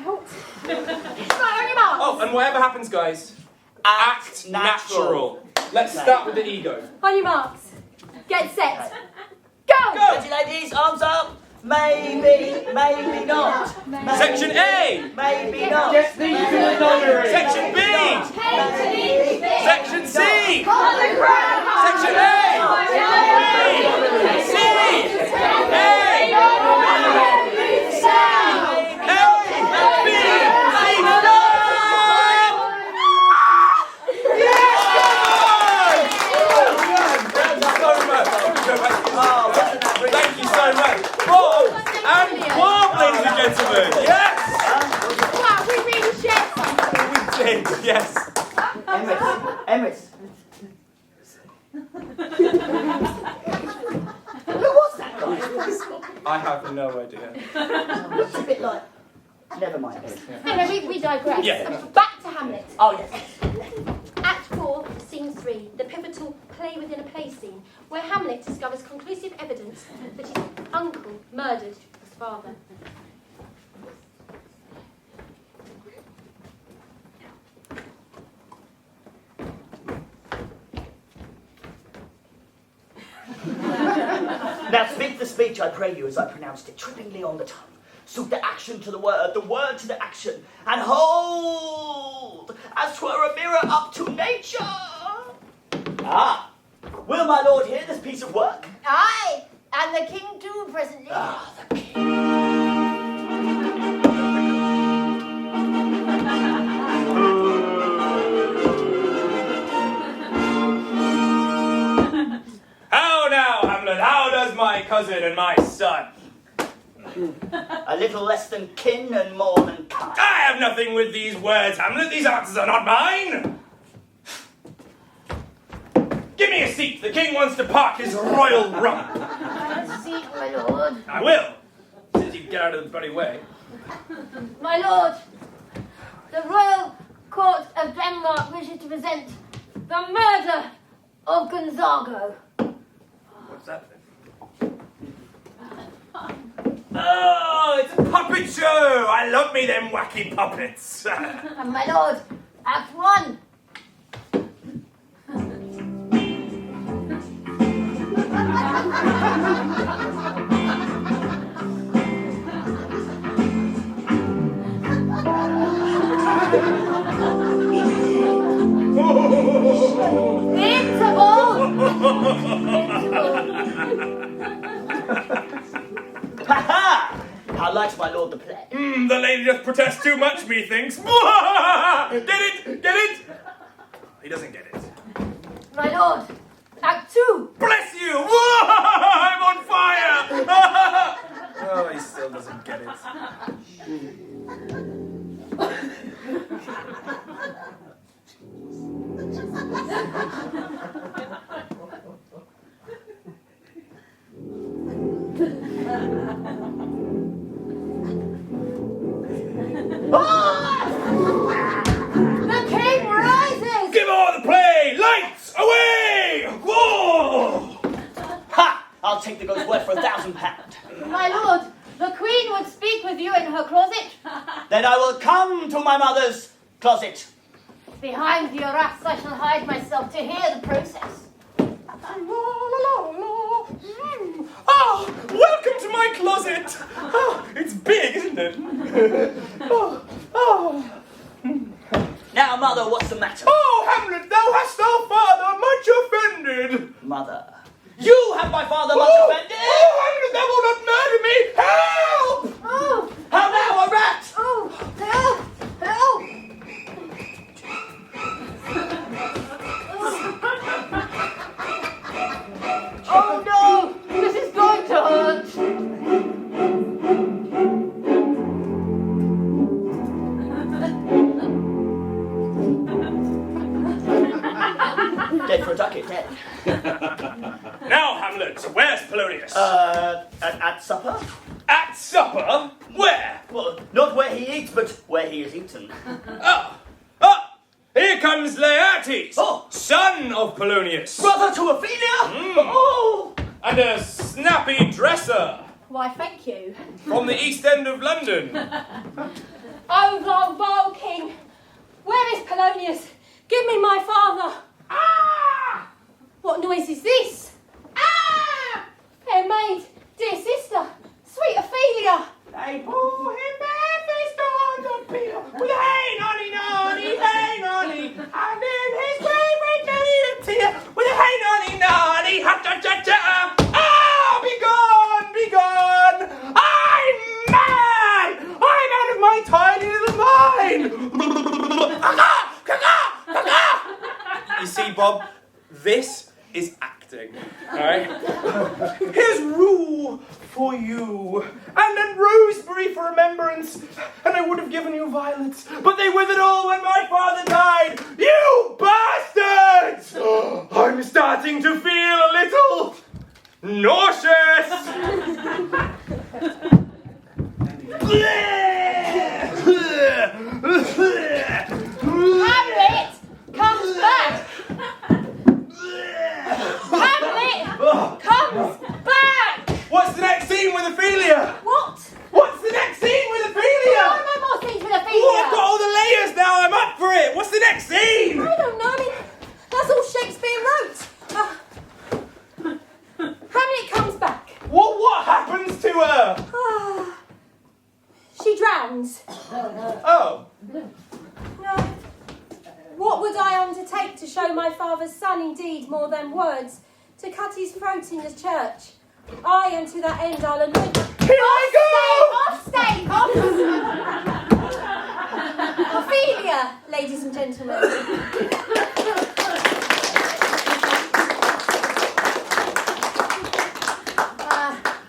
Out. Right, on your mark. Oh, and whatever happens, guys, act natural. Let's start with the ego. On your marks. Get set. Go! Go! Ready, ladies? Arms up. Maybe, maybe not. Section A. Maybe not. Get thee to a nunnery. Section B. Section C. Section A. B. C. A. Yes. Emrys. Who was that guy? I have no idea. Looks a bit like... Never mind. Anyway, we digress. Yeah. Back to Hamlet. Oh, yes. Act 4, Scene 3, the pivotal play within a play scene, where Hamlet discovers conclusive evidence that his uncle murdered his father. Now speak the speech, I pray you, as I pronounced it, trippingly on the tongue. Suit the action to the word to the action, and hold, as 'twere a mirror up to nature. Ah, will my lord hear this piece of work? Aye, and the king too presently. Ah, the king. How now, Hamlet? How does my cousin and my son? A little less than kin and more than kind. I have nothing with these words, Hamlet. These answers are not mine. Give me a seat. The king wants to park his royal rump. A seat, my lord. I will, since you get out of the bloody way. My lord, the royal court of Denmark wishes to present the murder of Gonzago. What's that then? Oh, it's a puppet show! I love me them wacky puppets. And my lord, Act 1. Ha-ha! How likes my lord the play? The lady doth protest too much, methinks. Get it? Get it? He doesn't get it. My lord, Act 2. Bless you! I'm on fire! Oh, he still doesn't get it. The king rises! Give all the play! Lights! Away! Whoa! Ha! I'll take the ghost word for £1,000. My lord, the queen would speak with you in her closet. Then I will come to my mother's closet. Behind the arras I shall hide myself to hear the process. Oh, welcome to my closet! Oh, it's big, isn't it? Oh. Now, mother, what's the matter? Oh, Hamlet, thou hast thy father much offended. Mother. You have my father much offended? Oh, Hamlet, thou wilt not murder me! Help! Oh, How now, a rat? oh, help, help! Oh no, this is going to hurt. Dead for a ducat, dead. Now, Hamlet, where's Polonius? At supper? At supper? Where? Well, not where he eats, but where he is eaten. Here comes Laertes, son of Polonius. Brother to Ophelia? Oh! And a snappy dresser Why, thank you. from the East End of London. Oh, thou vile king! Where is Polonius? Give me my father! Ah! What noise is this? Ah! Fair maid, dear sister, sweet Ophelia! They pour him barefaced on the pillow with a hey nonny nonny, hey nonny, and in his grave regain a tear with a hey nonny nonny, ha cha cha cha. Ah, be gone, be gone! I'm mad! I'm out of my tiny little mind. You see, Bob, this is acting, all right? Here's rule for you, and a roseberry for remembrance, and I would have given you violets, but they withered all when my father died. You bastards! I'm starting to feel a little nauseous. Hamlet comes back! Hamlet comes back! What's the next scene with Ophelia? What? What's the next scene with There Ophelia? are no more scenes with Ophelia! Oh, I've got all the layers now. I'm up for it. What's the next scene? I don't know. I mean, that's all Shakespeare wrote. Hamlet comes back. What happens to her? She drowns. Oh. No. What would I undertake to show my father's son indeed more than words? To cut his throat in the church. Aye, and to that end I'll anoint. Here I Off Ophelia, ladies and gentlemen.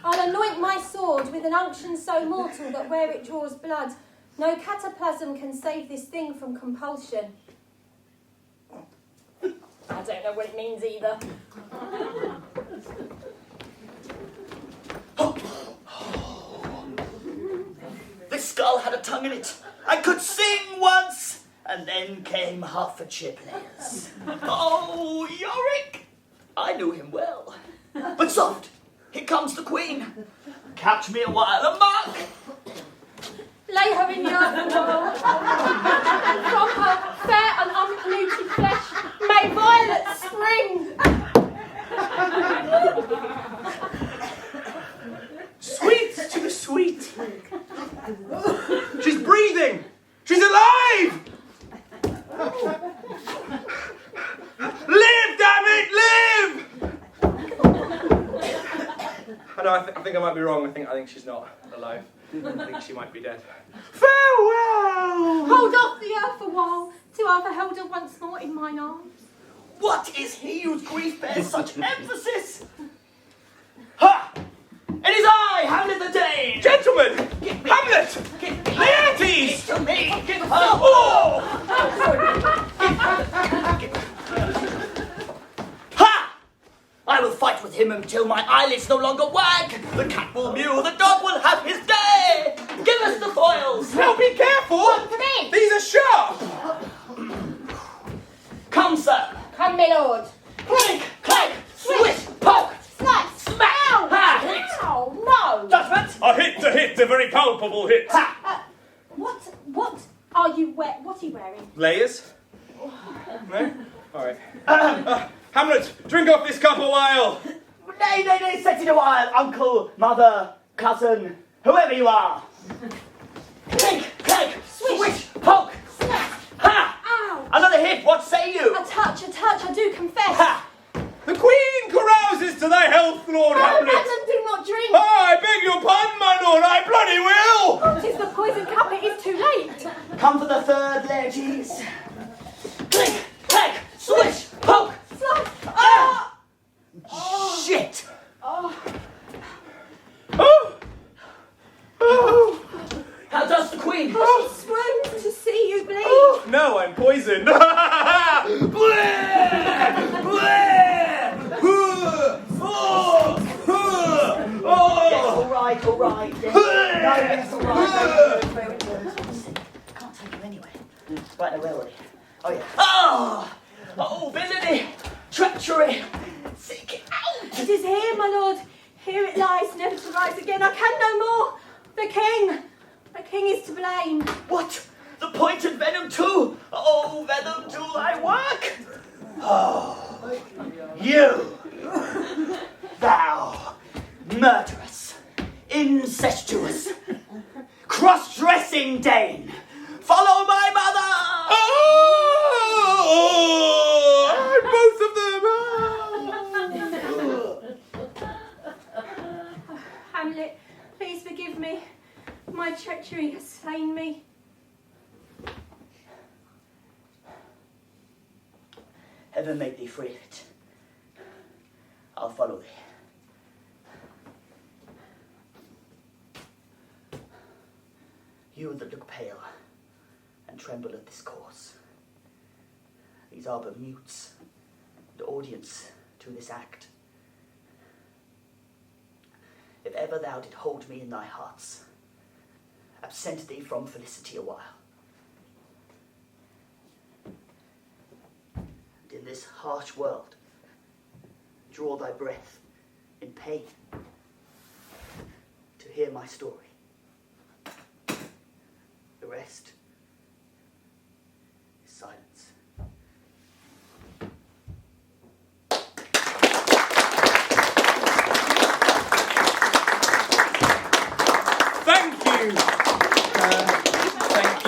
I'll anoint my sword with an unction so mortal that where it draws blood, no cataplasm can save this thing from compulsion. I don't know what it means either. This skull had a tongue in it. I could sing once, and then came Hertfordshire players. Oh, Yorick! I knew him well. But soft, here comes the Queen. Catch me a while a mark. Lay her in the earthen world. From her fair and unpolluted flesh may violets spring. Sweet to the sweet. She's breathing. She's alive. Live, damn it, live! I know. I think I might be wrong. I think she's not alive. I think she might be dead. Farewell! Hold off the earth a while, till I've held her once more in mine arms. What is he whose grief bears such emphasis? Ha! It is I, Hamlet the Dane! Gentlemen! Hamlet! Laertes! To me! Oh! Ha! I will fight with him until my eyelids no longer wag. The cat will mew, the dog will have his day. Give us the foils. Now be careful! These are sharp! Come, sir. Come, my lord. Clink, clank, swish, poke, Slice. smack. Ha! Hit. Oh, no. Judgment. A hit, a very palpable hit. Ha! What are you wearing? What are you wearing? Layers? No? Alright. Hamlet, drink off this cup a while! Nay, set it a while, uncle, mother, cousin, whoever you are. Clink, clank, swish, poke, smack. Ha! Ow. Another hit, what say you? A touch, I do confess. Ha! The Queen carouses to thy health, Lord Oh, Hamlet! madam, do not drink. Oh, I beg your pardon, my lord, I bloody will! Oh, 'tis the poison cup, it is too late. Come for the third, Laertes. Clink, clank, swish, poke. Slice. Ah! Shit! Oh! How does the Queen? She swoons to see you bleed. Oh, no, I'm poisoned! Yes, all right. Yes. No, yes, all right. Can't take him anyway. Right, now, where were we? Oh, yeah. Oh, villainy, treachery, seek it out. It is here, my lord. Here it lies, never to rise again. I can no more. The king is to blame. What? The pointed venom too? Oh, venom do thy work? Oh, you, thou, murderous, incestuous, cross-dressing Dane, follow my mother! Both of them! Hamlet, please forgive me. My treachery has slain me. Heaven make thee free of it. I'll follow thee. You that look pale and tremble at this course. These are but mutes, the audience to this act. If ever thou did hold me in thy hearts, absent thee from felicity a while, and in this harsh world, draw thy breath in pain to hear my story. The rest is silence. Thank you. Thank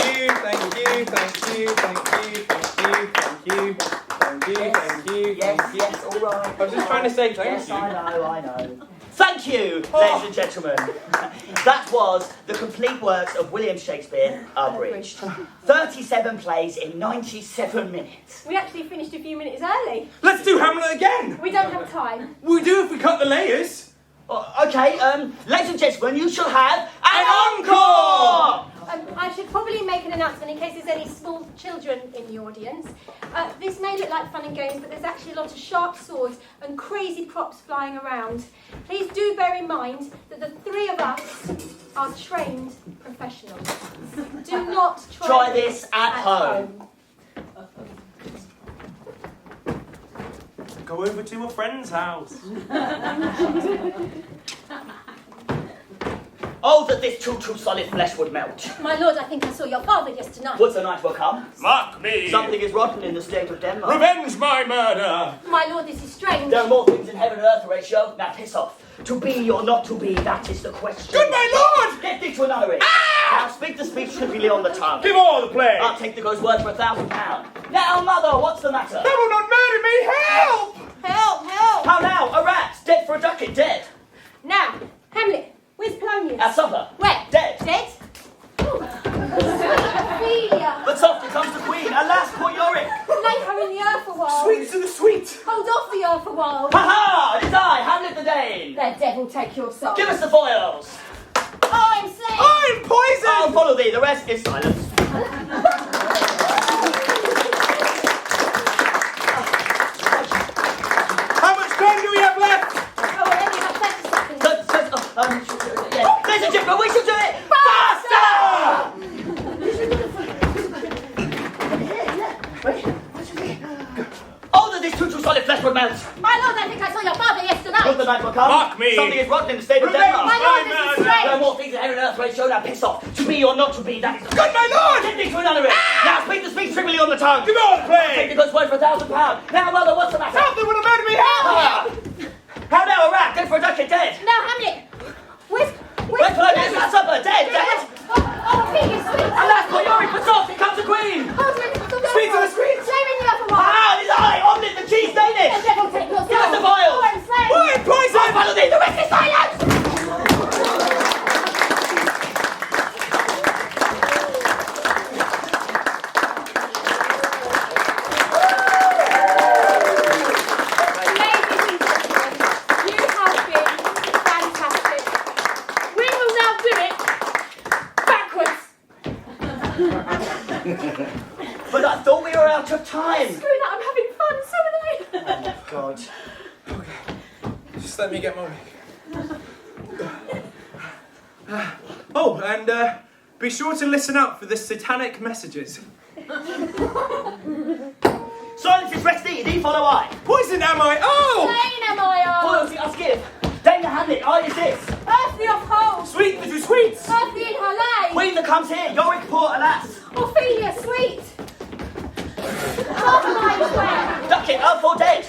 you. Yes, all right. I was just trying to say thank Yes, you. I know. Thank you, ladies and gentlemen. That was the complete works of William Shakespeare, Abridged. 37 plays in 97 minutes. We actually finished a few minutes early. Let's do Hamlet again. We don't have time. We do if we cut the layers. Okay, ladies and gentlemen, you shall have an encore! I should probably make an announcement in case there's any small children in the audience. This may look like fun and games, but there's actually a lot of sharp swords and crazy props flying around. Please do bear in mind that the three of us are trained professionals. Do not Try this at home. Go over to a friend's house. Oh, that this too solid flesh would melt. My lord, I think I saw your father yesterday night. Would the night will come? Mark me. Something is rotten in the state of Denmark. Revenge my murder. My lord, this is strange. There are more things in heaven and earth, Horatio. Now piss off. To be or not to be, that is the question. Good my lord! Get thee to a nunnery. Now speak the speech trivially on the tongue. Give all the play. I'll take the ghost word for £1,000. Now, mother, what's the matter? They will not murder me! Help! Help, help! How now? A rat, dead for a ducat, dead. Now, Hamlet, where's Polonius? At supper. Where? Dead. Dead? Ophelia! But softly comes the queen. Alas, poor Yorick. Lay her in the earth a while. Sweet to the sweet! Hold off the earth a while. Ha ha! It is I, Hamlet the Dane. The devil take your soul. Give us the foils. I'm sick. I'm poisoned! I'll follow thee. The rest is silence. How much time do we have left? Oh, well, only about 30 seconds. Yes. Ladies and gentlemen, we shall do it faster! Oh, that this too solid flesh would melt. My lord, I think I saw your father yesterday night. Would the night will come? Mark me. Something is rotten in the state of Revenge Denmark. My lord, this is my strange. There are more things in heaven and earth, Horatio. Now piss off. To be or not to be, that is the Good my lord! Get thee to a nunnery. Now speak the speech trivially on the tongue. Give all the Take play! the ghost word for £1,000. Now, mother, what's the matter? Help! They would have murdered me! Help! Ah. How now, a rat, dead for a ducat, dead. Now, Hamlet, where's Where's Polonius? At supper, dead, dead. Oh, Ophelia, sweet. Alas, poor Yorick, but soft, here comes the queen. Hold her in the Speak to the street! Lay her in the earth a while. Ah, it is I, Omelette the cheese Danish. The devil take your soul. Give us the vials. Oh, I'm slain. I'm poisoned! I follow thee, the rest is silence. Ladies and gentlemen, you have been fantastic. We will now do it backwards. But I thought we were out of time. Screw that, I'm having fun, so am I. Oh, God. Just let me get my wig. Oh, and be sure to listen out for the satanic messages. Silence is rest thee, thee follow I. Poisoned am I? Oh! Slain am I of. Loyalty us give. Dane the Hamlet, I is this. Earthly of hold. Sweet little sweets! Earthly in her lay. Queen that comes here, Yorick poor, alas. Ophelia, sweet. Half miles where? Ducat, up or dead.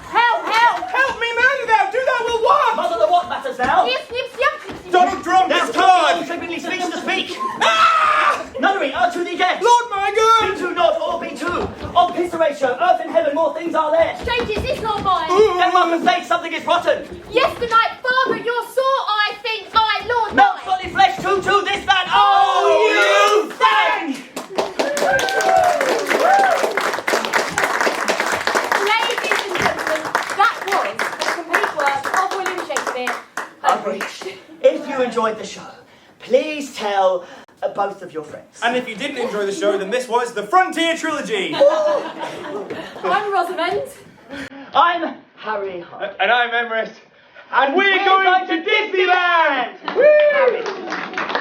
Help, help. Help me, murder thou! Do thou will what? Mother, the what matters now? Yip, yip, yip. Donald Trump Now is come blood! the trivially speech to speak. Ah! Nunnery, to thee dead. Lord my Be good! two not, or be two. On piss Horatio, earth and heaven, more things are there. Strange is this, Lord mine? Denmark and fate, something is rotten. Yesternight, Father, your sore, I think, my Lord Melt mine. solid flesh, two, this, that. Oh, you thing! Ladies and gentlemen, that was the complete work of William Shakespeare. Abridged. If you enjoyed the show, please tell both of your friends. And if you didn't enjoy the show, then this was the Frontier Trilogy. I'm Rosamund. I'm Harry Hyde. And I'm Emrys. And we're going to Disneyland! Woo! Harry.